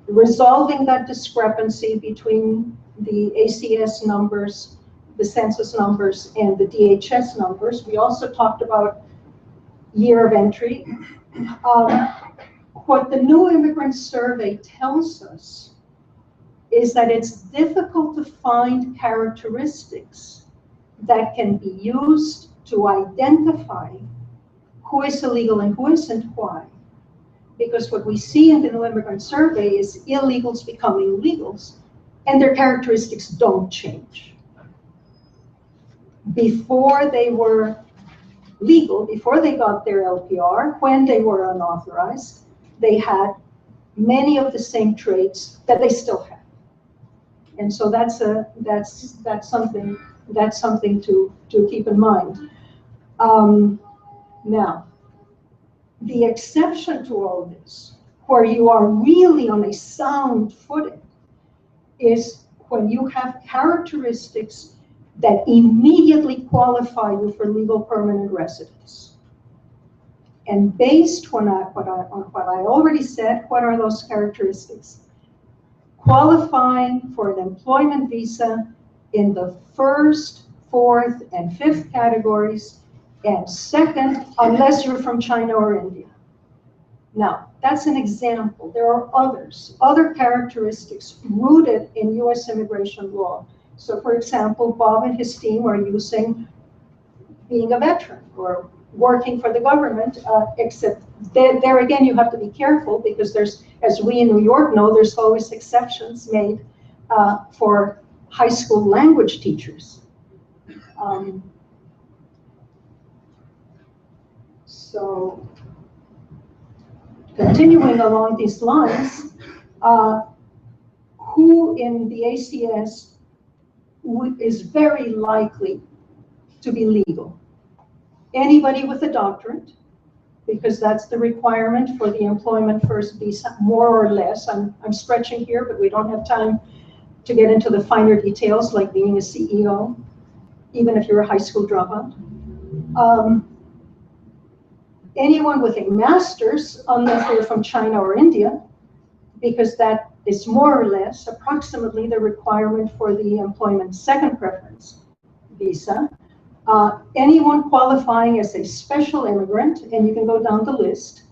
resolving that discrepancy between the ACS numbers, the census numbers, and the DHS numbers. We also talked about year of entry. What the new immigrant survey tells us is that it's difficult to find characteristics that can be used to identify who is illegal and who isn't, why. Because what we see in the new immigrant survey is illegals becoming legals, and their characteristics don't change. Before they were legal, before they got their LPR, when they were unauthorized, they had many of the same traits that they still have. And so that's something to keep in mind. Now, the exception to all this, where you are really on a sound footing, is when you have characteristics that immediately qualify you for legal permanent residence. And based on what I already said, what are those characteristics? Qualifying for an employment visa in the 1st, 4th, and 5th categories, and 2nd, unless you're from China or India. Now, that's an example. There are other characteristics rooted in US immigration law. So for example, Bob and his team are using being a veteran or working for the government, except there again, you have to be careful because there's, as we in New York know, there's always exceptions made for high school language teachers. So continuing along these lines, who in the ACS is very likely to be legal? Anybody with a doctorate, because that's the requirement for the employment first visa, more or less. I'm stretching here, but we don't have time to get into the finer details like being a CEO, even if you're a high school dropout. anyone with a master's, unless they're from China or India, because that is more or less approximately the requirement for the employment second preference visa. Anyone qualifying as a special immigrant, and you can go down the list,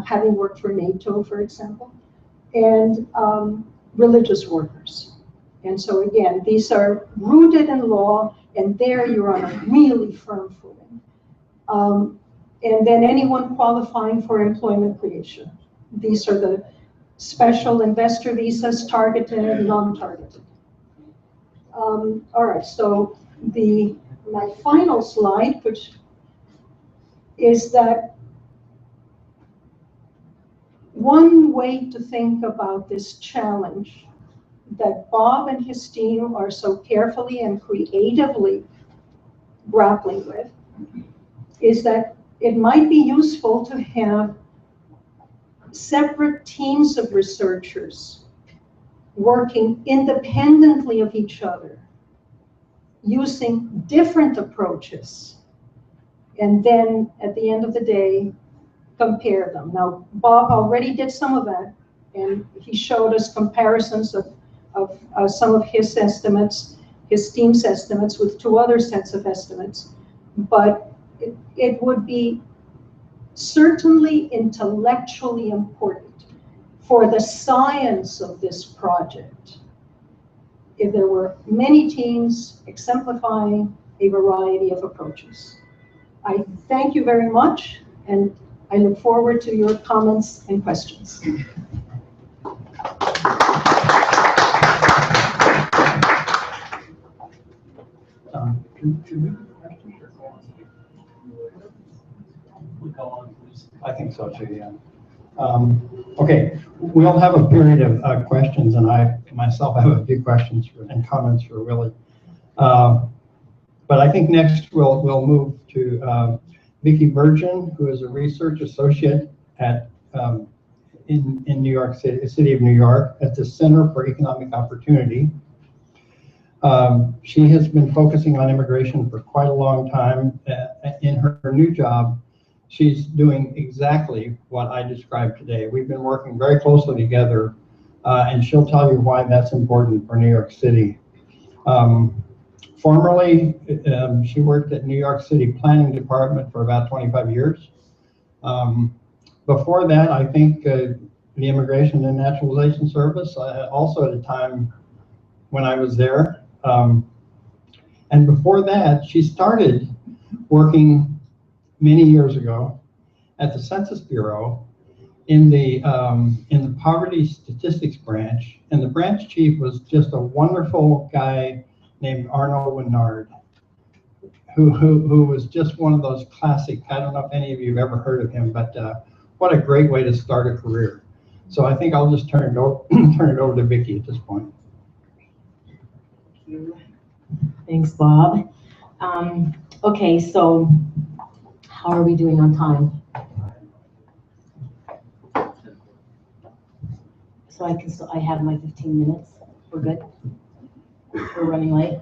having worked for NATO, for example, and religious workers. And so again, these are rooted in law, and there you're on a really firm footing. And then anyone qualifying for employment creation. These are the special investor visas, targeted and non-targeted. All right, so my final slide, which is that one way to think about this challenge that Bob and his team are so carefully and creatively grappling with is that it might be useful to have separate teams of researchers working independently of each other, using different approaches, and then at the end of the day, compare them. Now, Bob already did some of that, and he showed us comparisons of some of his estimates, his team's estimates with 2 other sets of estimates, but it would be certainly intellectually important for the science of this project if there were many teams exemplifying a variety of approaches. I thank you very much, and I look forward to your comments and questions. Should we do questions or go on? We go on, please. I think so too, yeah. Okay, we'll have a period of questions, and I myself have a few questions and comments for Willie. But I think next we'll move to Vicky Virgin, who is a research associate at in New York City, City of New York, at the Center for Economic Opportunity. She has been focusing on immigration for quite a long time. In her new job, she's doing exactly what I described today. We've been working very closely together, and she'll tell you why that's important for New York City. Formerly, she worked at New York City Planning Department for about 25 years. Before that, I think the Immigration and Naturalization Service, also at a time when I was there. And before that, she started working many years ago at the Census Bureau in the Poverty Statistics branch, and the branch chief was just a wonderful guy named Arnold Winard, who was just one of those classic. I don't know if any of you have ever heard of him, but what a great way to start a career. So I think I'll just turn it over to Vicky at this point. Thank you. Thanks, Bob. Okay, so how are we doing on time? So I have my 15 minutes. We're good? We're running late?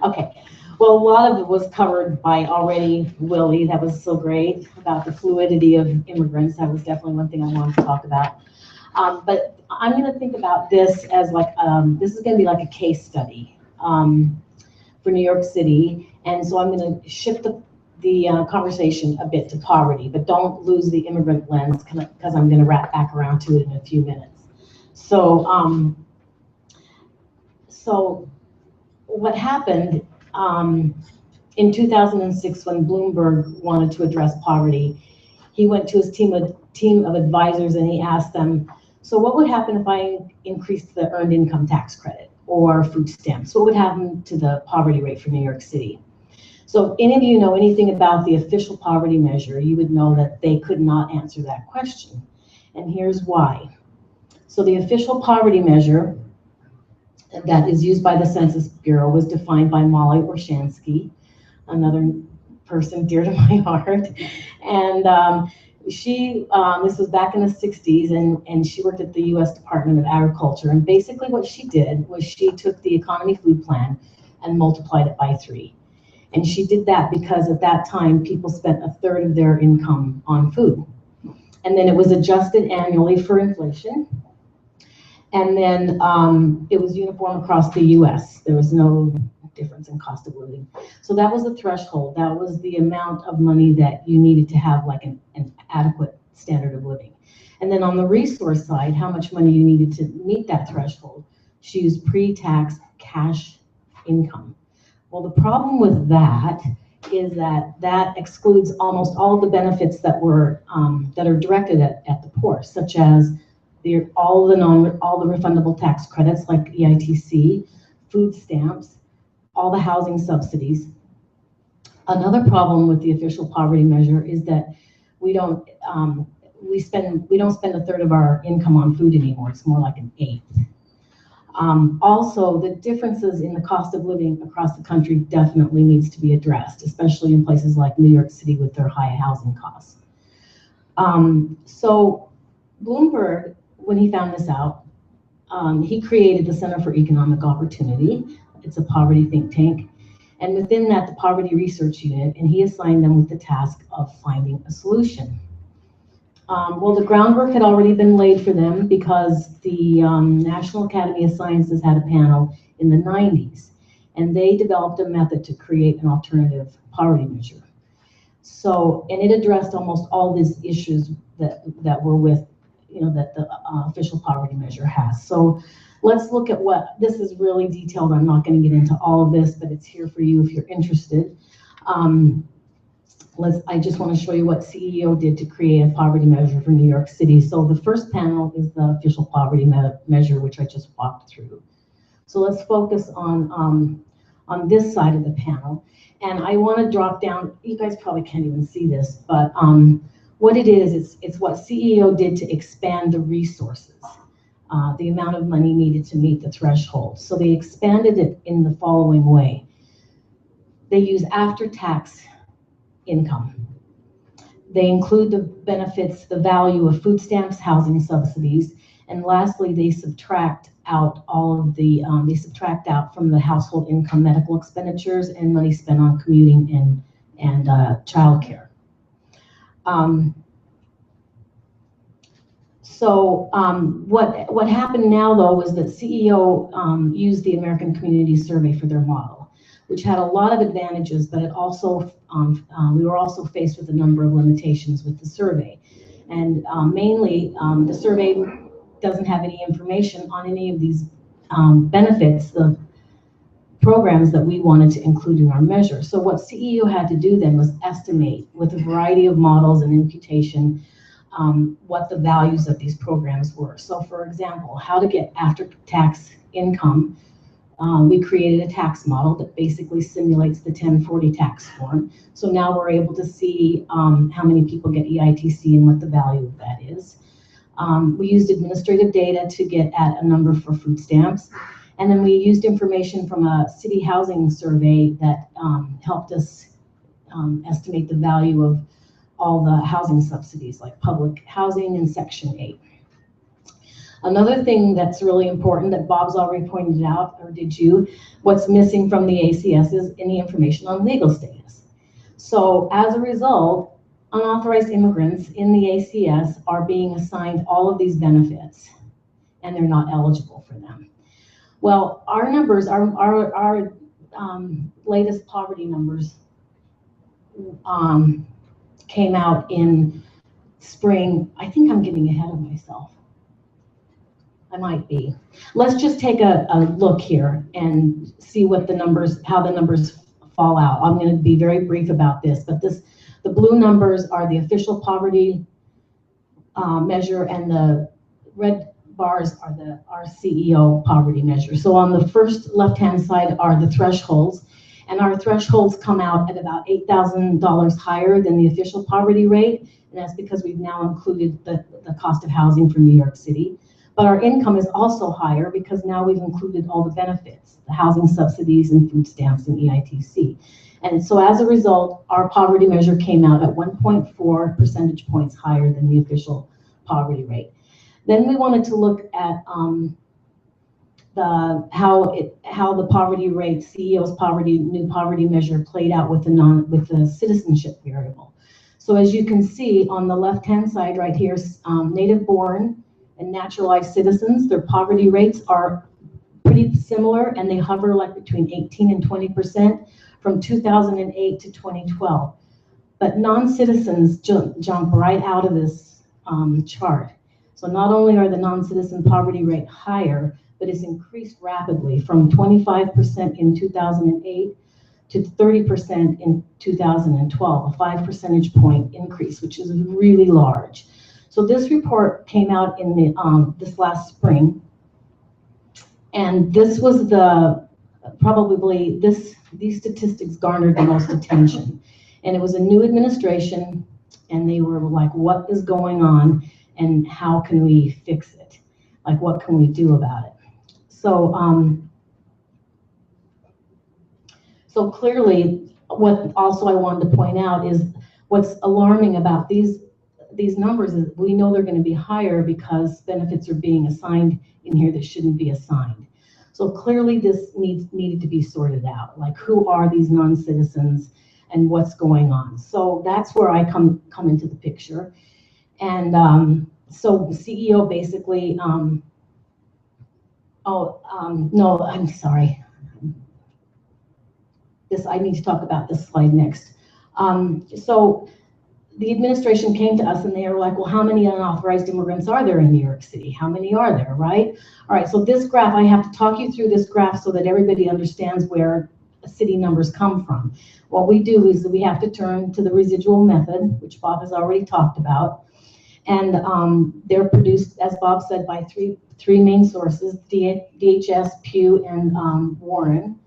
Okay. Well, a lot of it was covered by already Willie. That was so great about the fluidity of immigrants. That was definitely one thing I wanted to talk about. But I'm going to think about this as like, this is going to be like a case study for New York City. And so I'm going to shift the conversation a bit to poverty, but don't lose the immigrant lens because I'm going to wrap back around to it in a few minutes. So, so what happened in 2006 when Bloomberg wanted to address poverty, he went to his team of advisors and he asked them, so what would happen if I increased the earned income tax credit or food stamps? What would happen to the poverty rate for New York City? So if any of you know anything about the official poverty measure, you would know that they could not answer that question. And here's why. So the official poverty measure that is used by the Census Bureau was defined by Molly Orshansky, another person dear to my heart. And this was back in the 60s, and she worked at the US Department of Agriculture. And basically what she did was she took the economy food plan and multiplied it by 3. And she did that because at that time, people spent 1/3 of their income on food. And then it was adjusted annually for inflation. And then it was uniform across the US. There was no difference in cost of living. So that was the threshold. That was the amount of money that you needed to have like an adequate standard of living. And then on the resource side, how much money you needed to meet that threshold. She used pre-tax cash income. Well, the problem with that is that that excludes almost all of the benefits that were that are directed at the poor, such as all the refundable tax credits like EITC, food stamps, all the housing subsidies. Another problem with the official poverty measure is that we don't spend 1/3 of our income on food anymore. It's more like 1/8. Also, the differences in the cost of living across the country definitely needs to be addressed, especially in places like New York City with their high housing costs. So Bloomberg, when he found this out, he created the Center for Economic Opportunity. It's a poverty think tank. And within that, the Poverty Research Unit, and he assigned them with the task of finding a solution. Well, the groundwork had already been laid for them because the National Academy of Sciences had a panel in the 90s, and they developed a method to create an alternative poverty measure. So, and it addressed almost all these issues that were with, that the official poverty measure has. So let's look at this is really detailed. I'm not going to get into all of this, but it's here for you if you're interested. I just want to show you what CEO did to create a poverty measure for New York City. So the first panel is the official poverty measure, which I just walked through. So let's focus on this side of the panel. And I want to drop down, you guys probably can't even see this, but what it is, it's what CEO did to expand the resources, the amount of money needed to meet the threshold. So they expanded it in the following way. They use after-tax income. They include the benefits, the value of food stamps, housing subsidies, and lastly, they subtract out they subtract out from the household income medical expenditures and money spent on commuting and childcare. What happened now though was that CEO used the American Community Survey for their model, which had a lot of advantages, but it also we were also faced with a number of limitations with the survey. And mainly, the survey doesn't have any information on any of these benefits, the programs that we wanted to include in our measure. So what CEO had to do then was estimate with a variety of models and imputation what the values of these programs were. So for example, how to get after-tax income. We created a tax model that basically simulates the 1040 tax form. So now we're able to see how many people get EITC and what the value of that is. We used administrative data to get at a number for food stamps. And then we used information from a city housing survey that helped us estimate the value of all the housing subsidies like public housing and Section 8. Another thing that's really important that Bob's already pointed out, or did you, what's missing from the ACS is any information on legal status. So as a result, unauthorized immigrants in the ACS are being assigned all of these benefits and they're not eligible for them. Well, our numbers, our latest poverty numbers came out in spring. I think I'm getting ahead of myself. I might be. Let's just take a look here and see what the numbers, how the numbers fall out. I'm going to be very brief about this, but the blue numbers are the official poverty measure, and the red bars are our CEO poverty measure. So on the first left-hand side are the thresholds, and our thresholds come out at about $8,000 higher than the official poverty rate, and that's because we've now included the cost of housing for New York City. But our income is also higher because now we've included all the benefits, the housing subsidies and food stamps and EITC. And so as a result, our poverty measure came out at 1.4 percentage points higher than the official poverty rate. Then we wanted to look at how the poverty rate, CEO's poverty, new poverty measure played out with the citizenship variable. So as you can see on the left-hand side right here, native born and naturalized citizens, their poverty rates are pretty similar, and they hover like between 18 and 20% from 2008 to 2012. But non-citizens jump right out of this chart. So not only are the non-citizen poverty rate higher, but it's increased rapidly from 25% in 2008 to 30% in 2012, a 5 percentage point increase, which is really large. So this report came out in this last spring, and this was these statistics garnered the most attention. And it was a new administration, and they were like, what is going on, and how can we fix it? Like, what can we do about it? So, so clearly, what also I wanted to point out is what's alarming about these numbers is we know they're going to be higher because benefits are being assigned in here that shouldn't be assigned. So clearly this needed to be sorted out. Like, who are these non-citizens and what's going on? So that's where I come into the picture. And so the CEO basically, no, I'm sorry. I need to talk about this slide next. So the administration came to us and they were like, well, how many unauthorized immigrants are there in New York City? How many are there, right? All right, so this graph, I have to talk you through this graph so that everybody understands where city numbers come from. What we do is that we have to turn to the residual method, which Bob has already talked about. And they're produced, as Bob said, by three main sources, DHS, Pew, and Warren.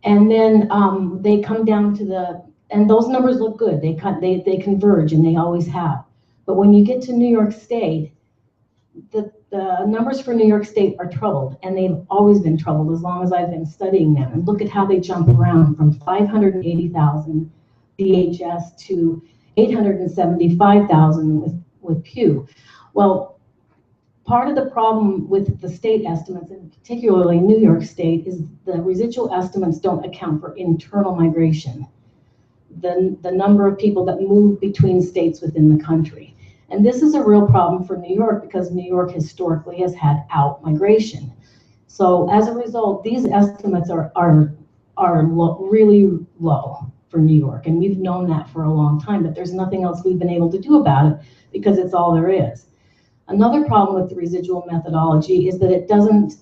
And then they come down to and those numbers look good. They converge, and they always have. But when you get to New York State, the numbers for New York State are troubled, and they've always been troubled as long as I've been studying them. And look at how they jump around from 580,000 DHS to 875,000 with Pew. Well, part of the problem with the state estimates, and particularly New York State, is the residual estimates don't account for internal migration, the number of people that move between states within the country. And this is a real problem for New York because New York historically has had out migration. So as a result, these estimates are really low for New York, and we've known that for a long time, but there's nothing else we've been able to do about it because it's all there is. Another problem with the residual methodology is that it doesn't,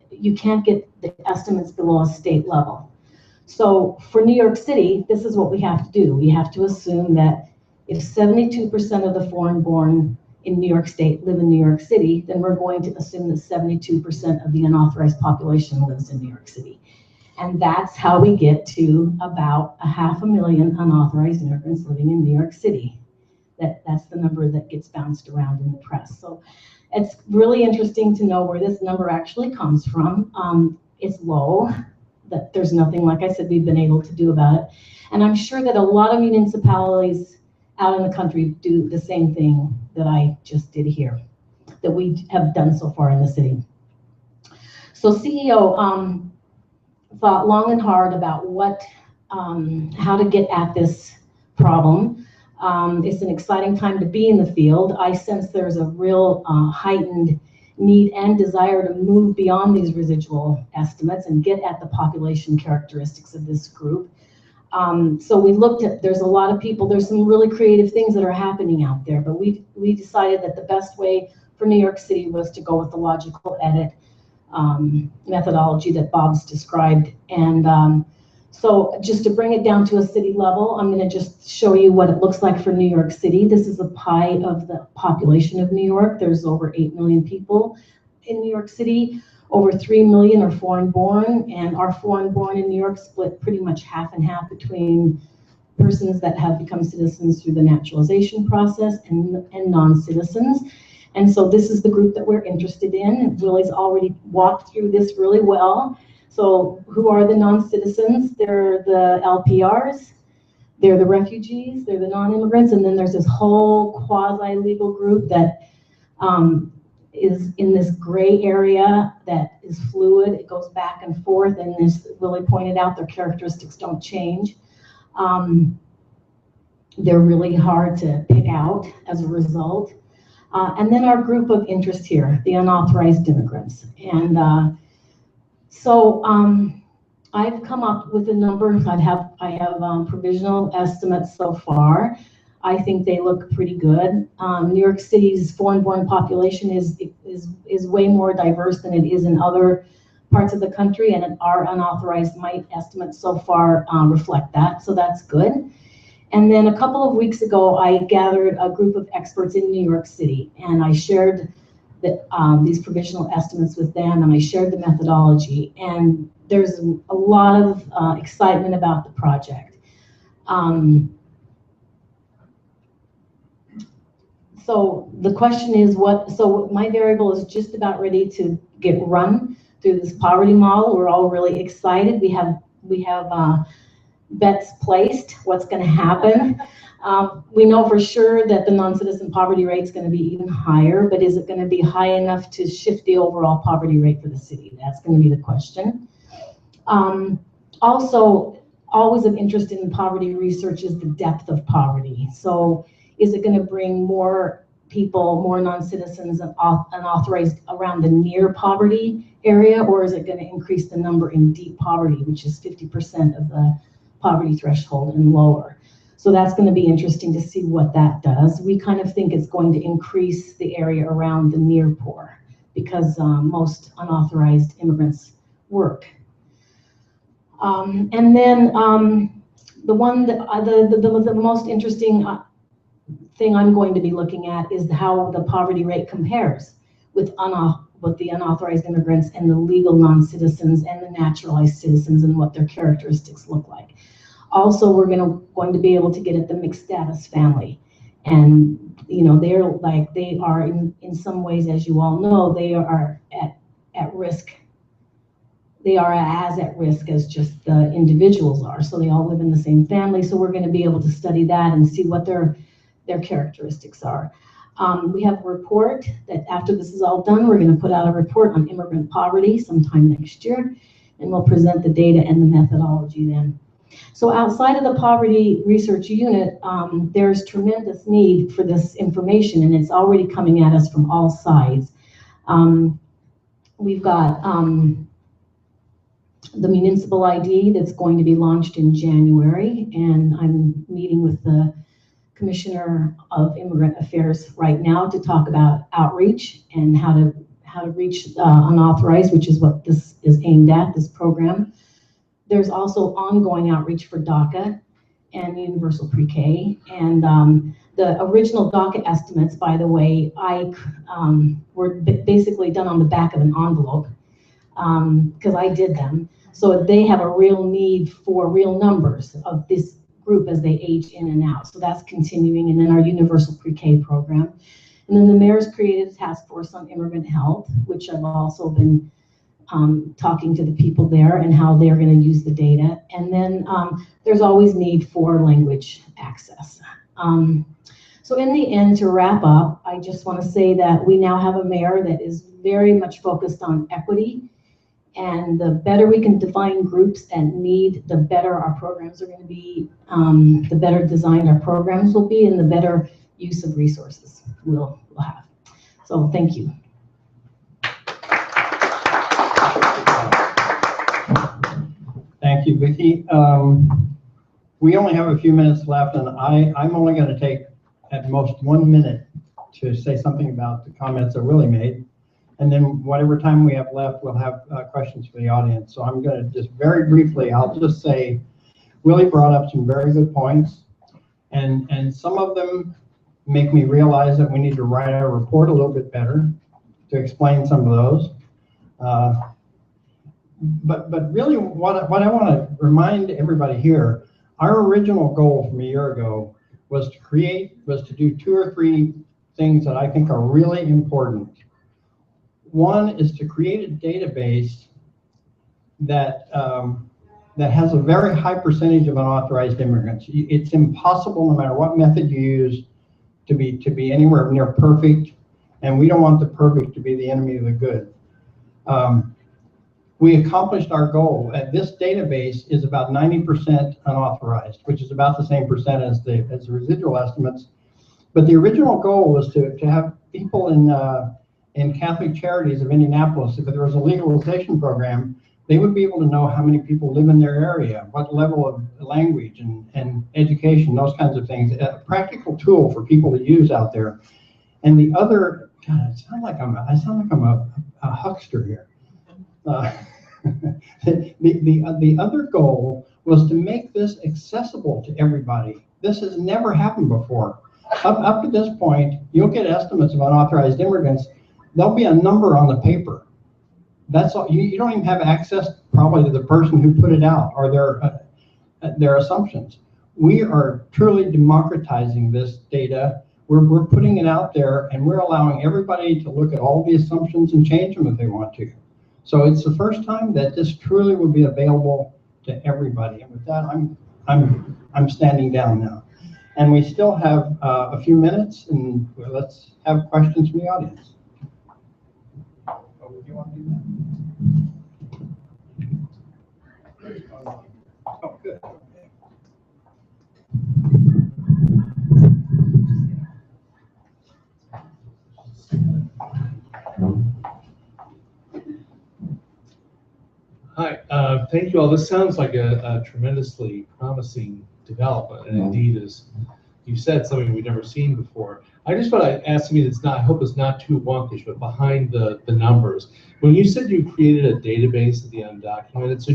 you can't get the estimates below a state level. So for New York City, this is what we have to do. We have to assume that if 72% of the foreign-born in New York State live in New York City, then we're going to assume that 72% of the unauthorized population lives in New York City. And that's how we get to about 500,000 unauthorized immigrants living in New York City. That's the number that gets bounced around in the press. So it's really interesting to know where this number actually comes from. It's low, that there's nothing, like I said, we've been able to do about it. And I'm sure that a lot of municipalities out in the country do the same thing that I just did here, that we have done so far in the city. So CEO thought long and hard about how to get at this problem. It's an exciting time to be in the field. I sense there's a real heightened need and desire to move beyond these residual estimates and get at the population characteristics of this group. So we looked at, there's a lot of people, there's some really creative things that are happening out there, but we decided that the best way for New York City was to go with the logical edit methodology that Bob's described. And so just to bring it down to a city level, I'm going to just show you what it looks like for New York City. This is a pie of the population of New York. There's over 8 million people in New York City. Over 3 million are foreign-born, and our foreign-born in New York split pretty much half and half between persons that have become citizens through the naturalization process and non-citizens. And so this is the group that we're interested in. Willie's already walked through this really well. So who are the non-citizens? They're the LPRs, they're the refugees, they're the non-immigrants, and then there's this whole quasi-legal group that is in this gray area that is fluid. It goes back and forth, and as Willie pointed out, their characteristics don't change. They're really hard to pick out as a result. And then our group of interest here, the unauthorized immigrants. And I've come up with a number. I have provisional estimates so far. I think they look pretty good. New York City's foreign-born population is way more diverse than it is in other parts of the country, and our unauthorized mite estimates so far reflect that, so that's good. And then a couple of weeks ago, I gathered a group of experts in New York City, and I shared these provisional estimates with them, and I shared the methodology, and there's a lot of excitement about the project. So the question is so my variable is just about ready to get run through this poverty model. We're all really excited. We have bets placed, what's going to happen. We know for sure that the non-citizen poverty rate is going to be even higher, but is it going to be high enough to shift the overall poverty rate for the city? That's going to be the question. Also, always of interest in poverty research is the depth of poverty. So is it going to bring more people, more non-citizens and unauthorized around the near poverty area, or is it going to increase the number in deep poverty, which is 50% of the poverty threshold and lower? So that's going to be interesting to see what that does. We kind of think it's going to increase the area around the near poor because most unauthorized immigrants work. And then the one that the most interesting thing I'm going to be looking at is how the poverty rate compares with the unauthorized immigrants and the legal non-citizens and the naturalized citizens and what their characteristics look like. Also, we're going to be able to get at the mixed status family. And, you know, they are in some ways, as you all know, they are at risk. They are as at risk as just the individuals are. So they all live in the same family. So we're going to be able to study that and see what their characteristics are. We have a report that after this is all done, we're going to put out a report on immigrant poverty sometime next year, and we'll present the data and the methodology then. So outside of the poverty research unit, there's tremendous need for this information, and it's already coming at us from all sides. We've got the municipal ID that's going to be launched in January, and I'm meeting with the Commissioner of Immigrant Affairs right now to talk about outreach and how to reach unauthorized, which is what this is aimed at, this program. There's also ongoing outreach for DACA and universal pre-K. And the original DACA estimates, by the way, were basically done on the back of an envelope because I did them. So they have a real need for real numbers of this group as they age in and out. So that's continuing. And then our universal pre-K program. And then the mayor's created a task force on immigrant health, which I've also been talking to the people there and how they're going to use the data. And then there's always need for language access. So in the end, to wrap up, I just want to say that we now have a mayor that is very much focused on equity. And the better we can define groups and need, the better our programs are going to be, the better designed our programs will be, and the better use of resources we'll have. So thank you. Thank you, Vicky. We only have a few minutes left, and I'm only going to take at most 1 minute to say something about the comments that Willie made. And then whatever time we have left, we'll have questions for the audience. So I'm going to just very briefly, I'll just say, Willie brought up some very good points. And some of them make me realize that we need to write our report a little bit better to explain some of those. But really what I want to remind everybody here, our original goal from a year ago was to do 2 or 3 things that I think are really important. One is to create a database that has a very high percentage of unauthorized immigrants. It's impossible, no matter what method you use, to be anywhere near perfect. And we don't want the perfect to be the enemy of the good. We accomplished our goal. This database is about 90% unauthorized, which is about the same percent as the residual estimates. But the original goal was to have people in Catholic Charities of Indianapolis, if there was a legalization program, they would be able to know how many people live in their area, what level of language and education, those kinds of things. A practical tool for people to use out there. And the other, God, I sound like I'm a huckster here. The other goal was to make this accessible to everybody. This has never happened before. Up to this point, you'll get estimates of unauthorized immigrants. There'll be a number on the paper. That's all. You don't even have access probably to the person who put it out or their assumptions. We are truly democratizing this data. We're putting it out there, and we're allowing everybody to look at all the assumptions and change them if they want to. So it's the first time that this truly will be available to everybody. And with that, I'm standing down now. And we still have a few minutes, and let's have questions from the audience. Oh, would you want to do that? Oh, good. Hi, thank you all. This sounds like a tremendously promising development, and indeed, as you said, something we've never seen before. I just want to ask me that's not, I hope it's not too wonkish, but behind the numbers. When you said you created a database of the undocumented, so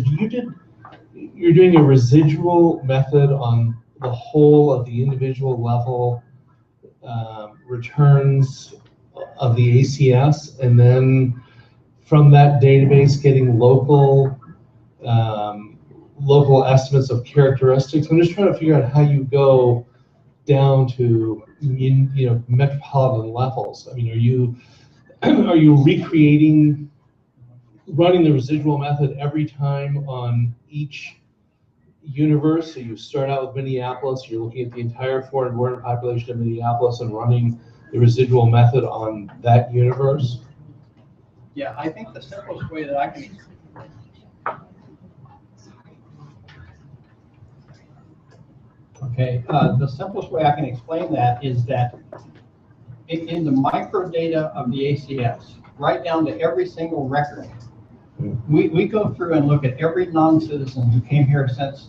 you're doing a residual method on the whole of the individual level returns of the ACS, and then from that database getting local estimates of characteristics. I'm just trying to figure out how you go down to metropolitan levels. I mean, are you recreating, running the residual method every time on each universe? So you start out with Minneapolis, you're looking at the entire foreign-born population of Minneapolis and running the residual method on that universe? Yeah, I think the simplest way that I can. Okay, the simplest way I can explain that is that in the microdata of the ACS, right down to every single record, we go through and look at every non-citizen who came here since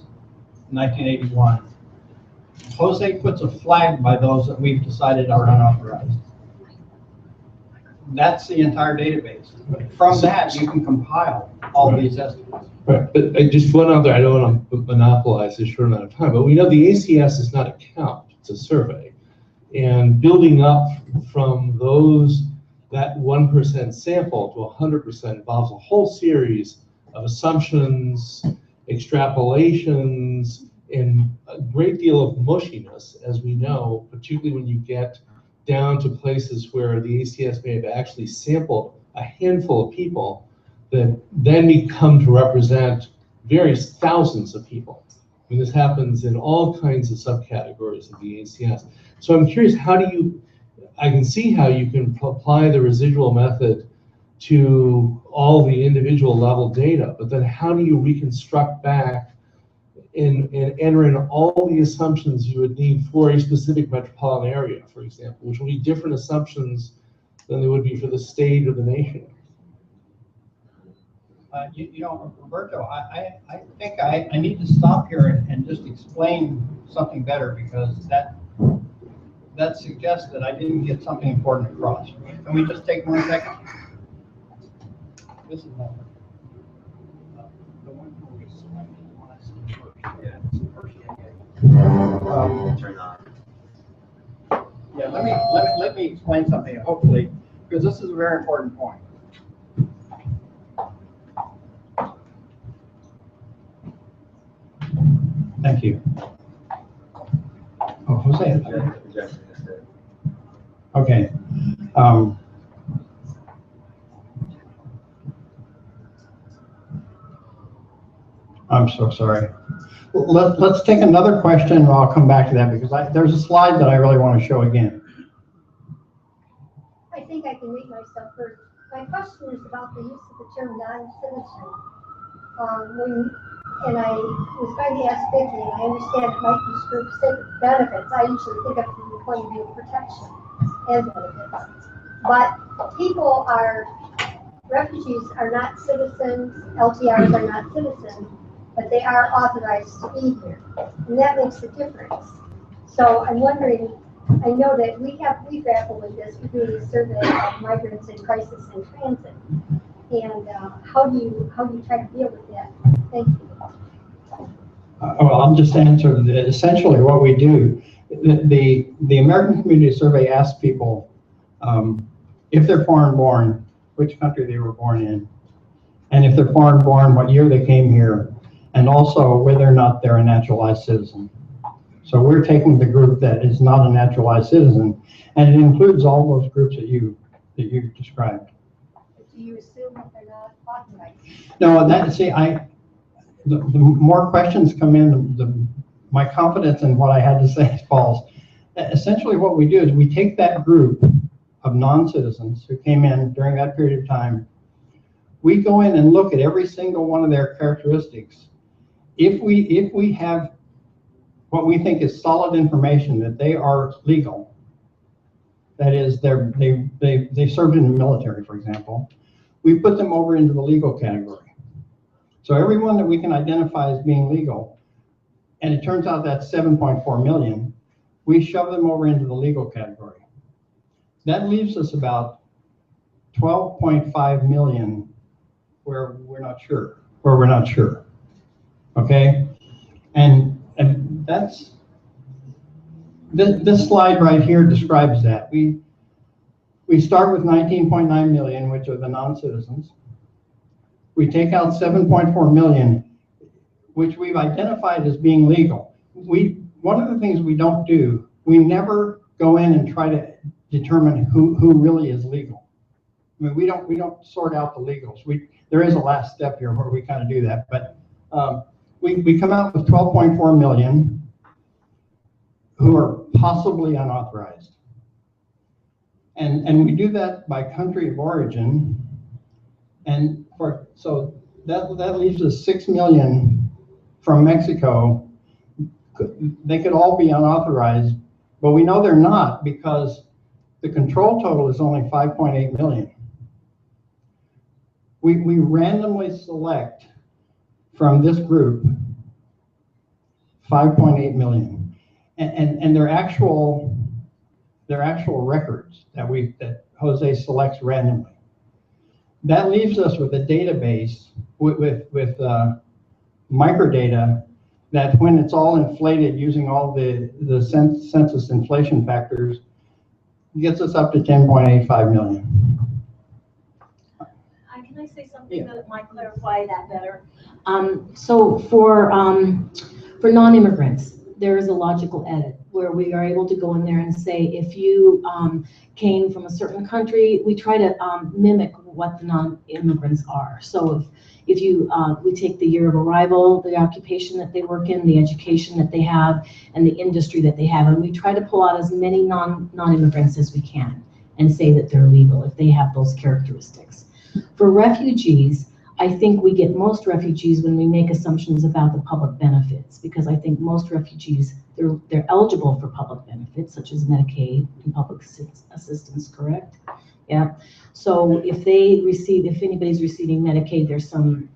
1981. Jose puts a flag by those that we've decided are unauthorized. That's the entire database. From that, you can compile all these estimates. Right, but just one other, I don't want to monopolize this short amount of time, but we know the ACS is not a count, it's a survey. And building up from that 1% sample to 100% involves a whole series of assumptions, extrapolations, and a great deal of mushiness, as we know, particularly when you get down to places where the ACS may have actually sampled a handful of people that then become to represent various thousands of people. I mean, this happens in all kinds of subcategories of the ACS. So I'm curious, I can see how you can apply the residual method to all the individual level data, but then how do you reconstruct back and enter in all the assumptions you would need for a specific metropolitan area, for example, which will be different assumptions than they would be for the state or the nation? Roberto, I think I need to stop here and just explain something better, because that suggests that I didn't get something important across. Can we just take 1 second? This is not the one where we select. Yeah, it's the first one. Turn on. Yeah, let me explain something, hopefully, because this is a very important point. Thank you. Oh, Jose. Okay. I'm so sorry. Let's take another question, and I'll come back to that, because there's a slide that I really want to show again. I think I can make myself heard. My question is about the use of the term non-citizen. And I was going to ask Vicky, and I understand it might be for benefits. I usually think of it from the point of view of protection and benefits. But refugees are not citizens, LTRs are not citizens, but they are authorized to be here. And that makes a difference. So I'm wondering, I know that we grapple with this. We do a survey of migrants in crisis and transit. And how do you try to deal with that? Thank you. Well, I'll just answer essentially what we do. The American Community Survey asks people if they're foreign born, which country they were born in, and if they're foreign born, what year they came here, and also whether or not they're a naturalized citizen. So we're taking the group that is not a naturalized citizen, and it includes all those groups that you described. Do you assume that they're not authorized? No, the more questions come in, my confidence in what I had to say falls. Essentially what we do is we take that group of non-citizens who came in during that period of time, we go in and look at every single one of their characteristics. If we have what we think is solid information that they are legal, that is, they served in the military, for example, we put them over into the legal category. So everyone that we can identify as being legal, and it turns out that's 7.4 million, we shove them over into the legal category. That leaves us about 12.5 million where we're not sure, okay? And that's, this slide right here describes that. We start with 19.9 million, which are the non-citizens. We take out 7.4 million, which we've identified as being legal. One of the things we don't do, we never go in and try to determine who really is legal. I mean, we don't sort out the legals. There is a last step here where we kind of do that, but we come out with 12.4 million who are possibly unauthorized. And we do that by country of origin. And so that leaves us 6 million from Mexico. They could all be unauthorized, but we know they're not because the control total is only 5.8 million. We randomly select from this group 5.8 million, and their actual records that Jose selects randomly. That leaves us with a database with microdata that, when it's all inflated using all the census inflation factors, gets us up to 10.85 million. Can I say something that might clarify that better? So for non-immigrants, there is a logical edit where we are able to go in there and say, if you came from a certain country, we try to mimic what the non-immigrants are. So if you, we take the year of arrival, the occupation that they work in, the education that they have, and the industry that they have, and we try to pull out as many non-immigrants as we can and say that they're legal if they have those characteristics. For refugees, I think we get most refugees when we make assumptions about the public benefits, because I think most refugees, they're eligible for public benefits such as Medicaid and public assistance, correct? Yeah. So if anybody's receiving Medicaid, there's some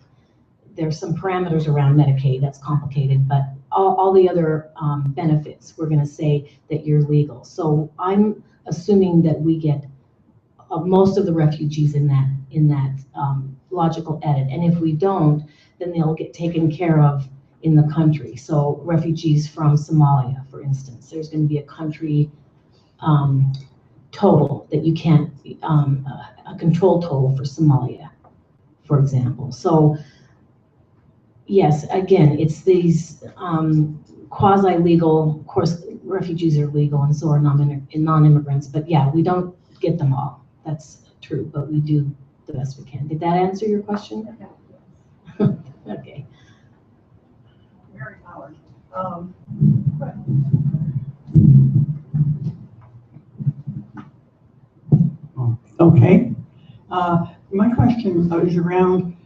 parameters around Medicaid that's complicated, but all the other benefits, we're going to say that you're legal. So I'm assuming that we get most of the refugees in that logical edit, and if we don't, then they'll get taken care of in the country. So refugees from Somalia, for instance, there's going to be a country total that you can't, a control total for Somalia, for example. So yes, again, it's these quasi-legal, of course, refugees are legal and so are non-immigrants, but yeah, we don't get them all. That's true, but we do the best we can. Did that answer your question? Okay. Mary Howard. Okay. My question is around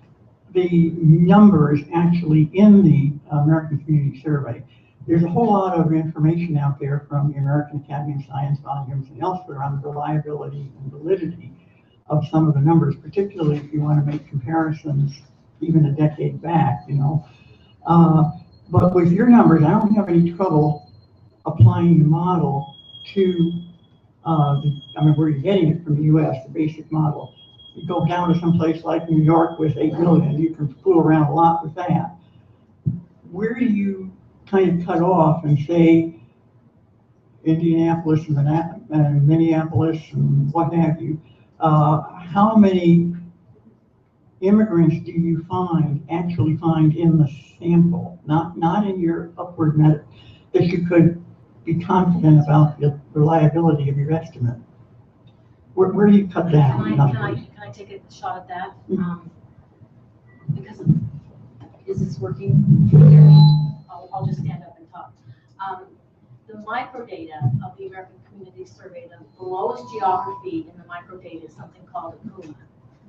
the numbers actually in the American Community Survey. There's a whole lot of information out there from the American Academy of Science volumes and elsewhere on the reliability and validity of some of the numbers, particularly if you want to make comparisons even a decade back, you know. But with your numbers, I don't have any trouble applying the model to, I mean, where you're getting it from the US, the basic model. You go down to some place like New York with 8 million, you can fool around a lot with that. Where do you kind of cut off and say Indianapolis and Minneapolis and what have you? How many immigrants do you actually find in the sample, not in your upward meta, that you could be confident about the reliability of your estimate? Where do you cut down? Can I take a shot at that? Because is this working? I'll just stand up and talk. The microdata of the American Community Survey, the lowest geography in the microdata is something called a PUMA.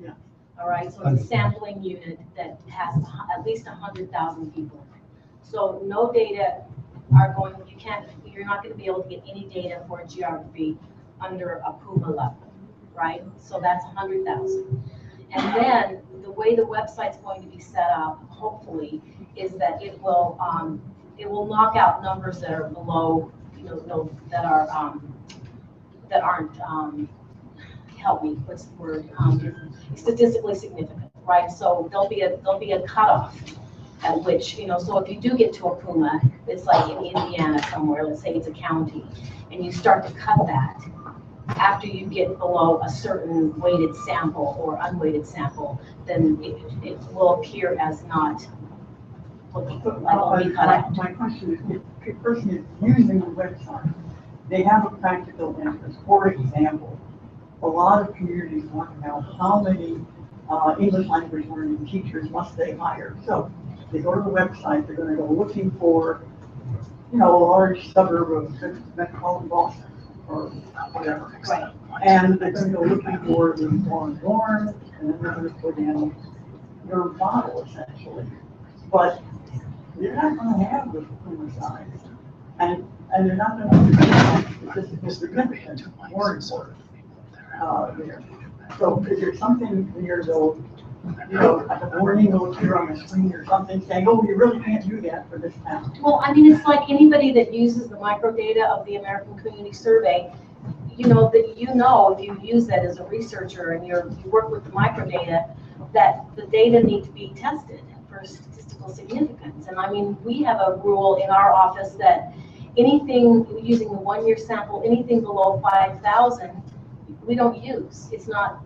Yeah. All right, so it's a sampling unit that has at least 100,000 people in it. So no data are going, you're not going to be able to get any data for a geography under a PUMA level, right? So that's 100,000. And then the way the website's going to be set up, hopefully, is that it will knock out numbers that are below, that aren't help me, what's the word? Statistically significant, right? So there'll be a cutoff at which, so if you do get to a PUMA, it's like in Indiana somewhere, let's say it's a county, and you start to cut that after you get below a certain weighted sample or unweighted sample, then it will appear as not looking like be cut out. My question is, if a person is using the website, they have a practical interest. For example, a lot of communities want to know how many English language learning teachers must they hire. So they go to the website, they're going to go looking for, a large suburb of metropolitan Boston or whatever. Right. And they're going to go looking for the foreign born, and then they're going to put in your model essentially. But you're not going to have the PUMA size. And they're not going to have statistical significance more important there. So is there something near the, like a warning will appear on the screen or something saying, oh, you really can't do that for this town? Well, I mean, it's like anybody that uses the microdata of the American Community Survey, that if you use that as a researcher and you work with the microdata, that the data need to be tested for statistical significance. And I mean, we have a rule in our office that anything using the 1-year sample, anything below 5,000, we don't use. It's not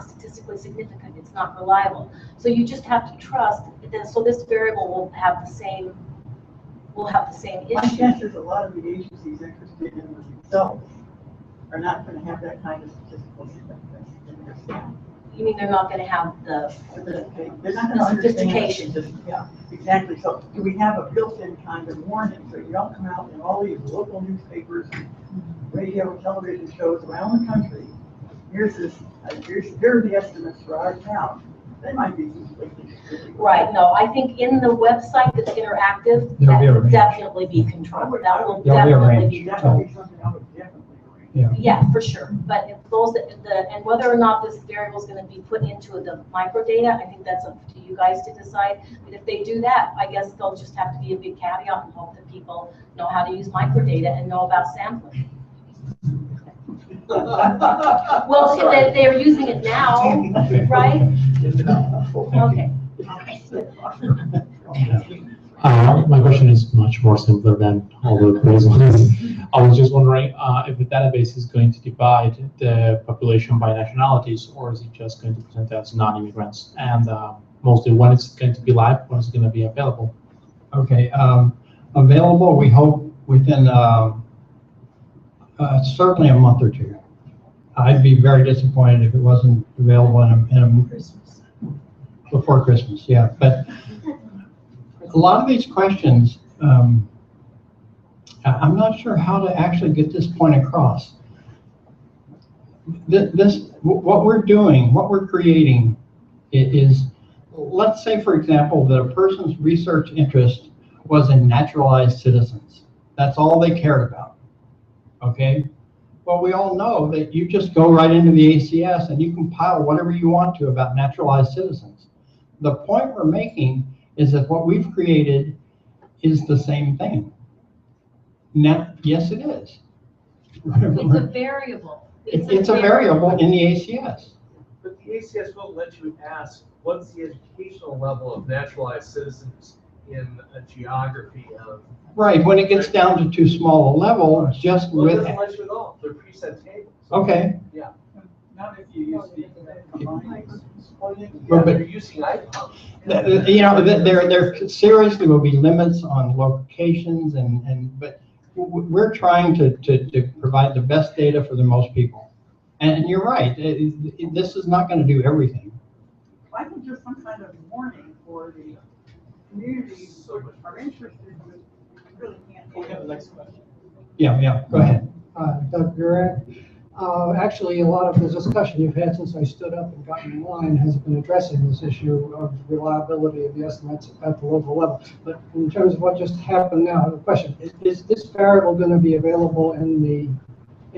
statistically significant. It's not reliable. So you just have to trust that. So this variable will have the same issue. My guess is a lot of the agencies interested in themselves are not going to have that kind of statistical significance in their sample. You mean they're not going to have the sophistication? Yeah, exactly. So do we have a built-in kind of warning so you don't come out in all these local newspapers, radio and television shows around the country? Here are the estimates for our town. They might be completely right. No, I think in the website that's interactive, that will definitely be controlled. That will definitely be controlled. Yeah, for sure. But if those and whether or not this variable is going to be put into the microdata, I think that's up to you guys to decide. But if they do that, I guess they'll just have to be a big caveat and hope that people know how to use microdata and know about sampling. Well, they're using it now, right? Okay. My question is much more simpler than all the previous ones. I was just wondering if the database is going to divide the population by nationalities, or is it just going to present as non-immigrants? And mostly, when it's going to be live, when it's going to be available? Okay, available, we hope within certainly a month or two. I'd be very disappointed if it wasn't available Christmas. Before Christmas, yeah. But a lot of these questions, I'm not sure how to actually get this point across. what we're doing, what we're creating is, let's say, for example, that a person's research interest was in naturalized citizens. That's all they cared about, okay? Well, we all know that you just go right into the ACS and you compile whatever you want to about naturalized citizens. The point we're making is that what we've created is the same thing. Now, yes, it is. It's a variable. It's a variable in the ACS. But the ACS won't let you ask, what's the educational level of naturalized citizens in a geography of... Right, when it gets down to too small a level, just Well, it with... doesn't let you at all. They're preset tables. Okay. Yeah. Not if you use the combined. Yeah, they're using IPOM. You know, there seriously will be limits on locations but we're trying to provide the best data for the most people. And you're right, this is not going to do everything. I think just some kind of warning for the communities who are interested, but really can't. We have the next question. Yeah, go ahead. Doug Gurat. Actually, a lot of the discussion you've had since I stood up and got in line has been addressing this issue of reliability of the estimates at the local level. But in terms of what just happened now, the question, is this variable going to be available in the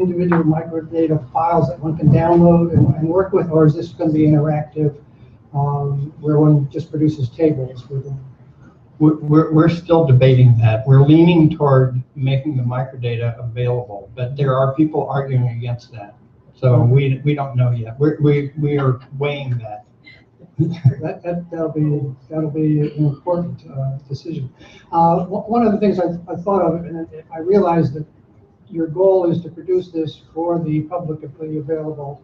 individual microdata files that one can download and work with, or is this going to be interactive where one just produces tables with them? We're still debating that. We're leaning toward making the microdata available, but there are people arguing against that. So we don't know yet. We are weighing that. That'll be an important decision. One of the things I thought of, and I realized that your goal is to produce this for the publicly available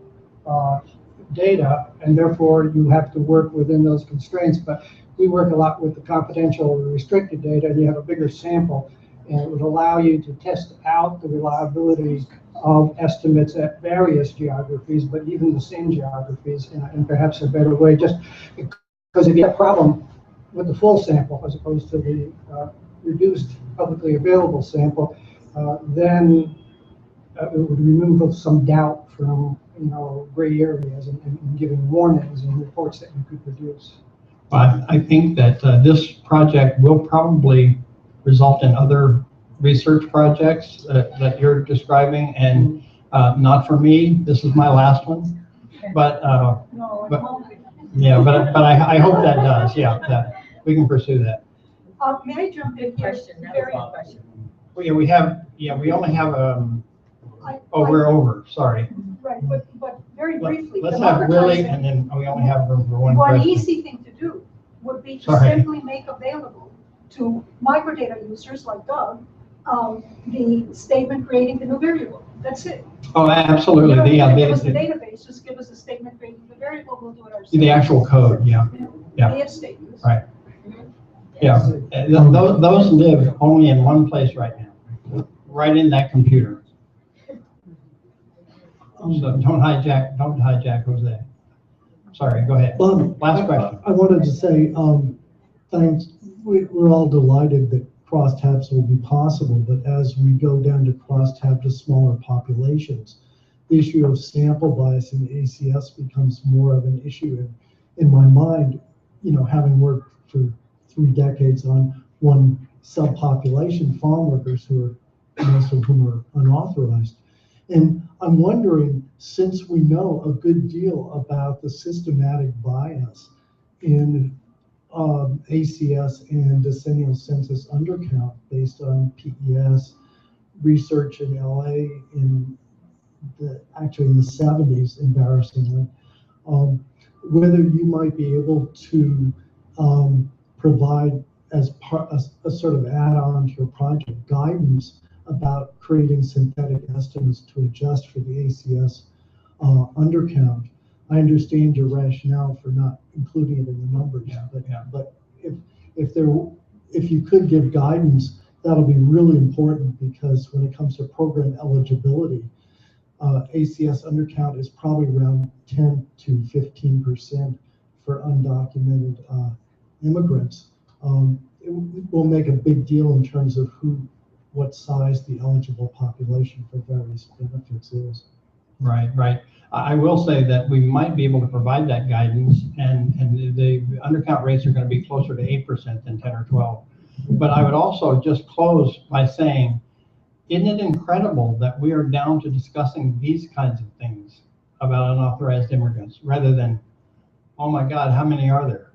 data, and therefore you have to work within those constraints. But we work a lot with the confidential and restricted data, and you have a bigger sample, and it would allow you to test out the reliability of estimates at various geographies, but even the same geographies in perhaps a better way, just because if you have a problem with the full sample as opposed to the reduced publicly available sample, then it would remove some doubt from gray areas and giving warnings and reports that you could produce. I think that this project will probably result in other research projects that you're describing, and not for me. This is my last one, but I hope that does. Yeah, that we can pursue that. May I jump in? Question. That was my question. We only have we're over. Sorry. Right, but very briefly. Let's have Willie, and then we only have room for one One question. easy thing to do would be to Sorry. simply make available to microdata users like Doug the statement creating the new variable. That's it. Oh, absolutely. You don't Yeah, give us the database, just give us a statement creating the variable, we'll do it ourselves. the actual code. Yeah. Yeah. The if statements. Right. Yeah. Those live only in one place right now, right in that computer. So don't hijack Jose. Sorry, go ahead. Last question. I wanted to say, thanks. We're all delighted that crosstabs will be possible, but as we go down to crosstab to smaller populations, the issue of sample bias in ACS becomes more of an issue. In my mind, having worked for 3 decades on one subpopulation, farm workers who are, most of whom are unauthorized. And I'm wondering, since we know a good deal about the systematic bias in ACS and decennial census undercount based on PES research in LA actually in the 70s, embarrassingly, whether you might be able to provide as a sort of add-on to your project guidance about creating synthetic estimates to adjust for the ACS undercount. I understand your rationale for not including it in the numbers, but if you could give guidance, that'll be really important, because when it comes to program eligibility, ACS undercount is probably around 10 to 15% for undocumented immigrants. It will make a big deal in terms of what size the eligible population for various benefits is. Right, right. I will say that we might be able to provide that guidance, and the undercount rates are going to be closer to 8% than 10 or 12. But I would also just close by saying, isn't it incredible that we are down to discussing these kinds of things about unauthorized immigrants rather than, oh my God, how many are there?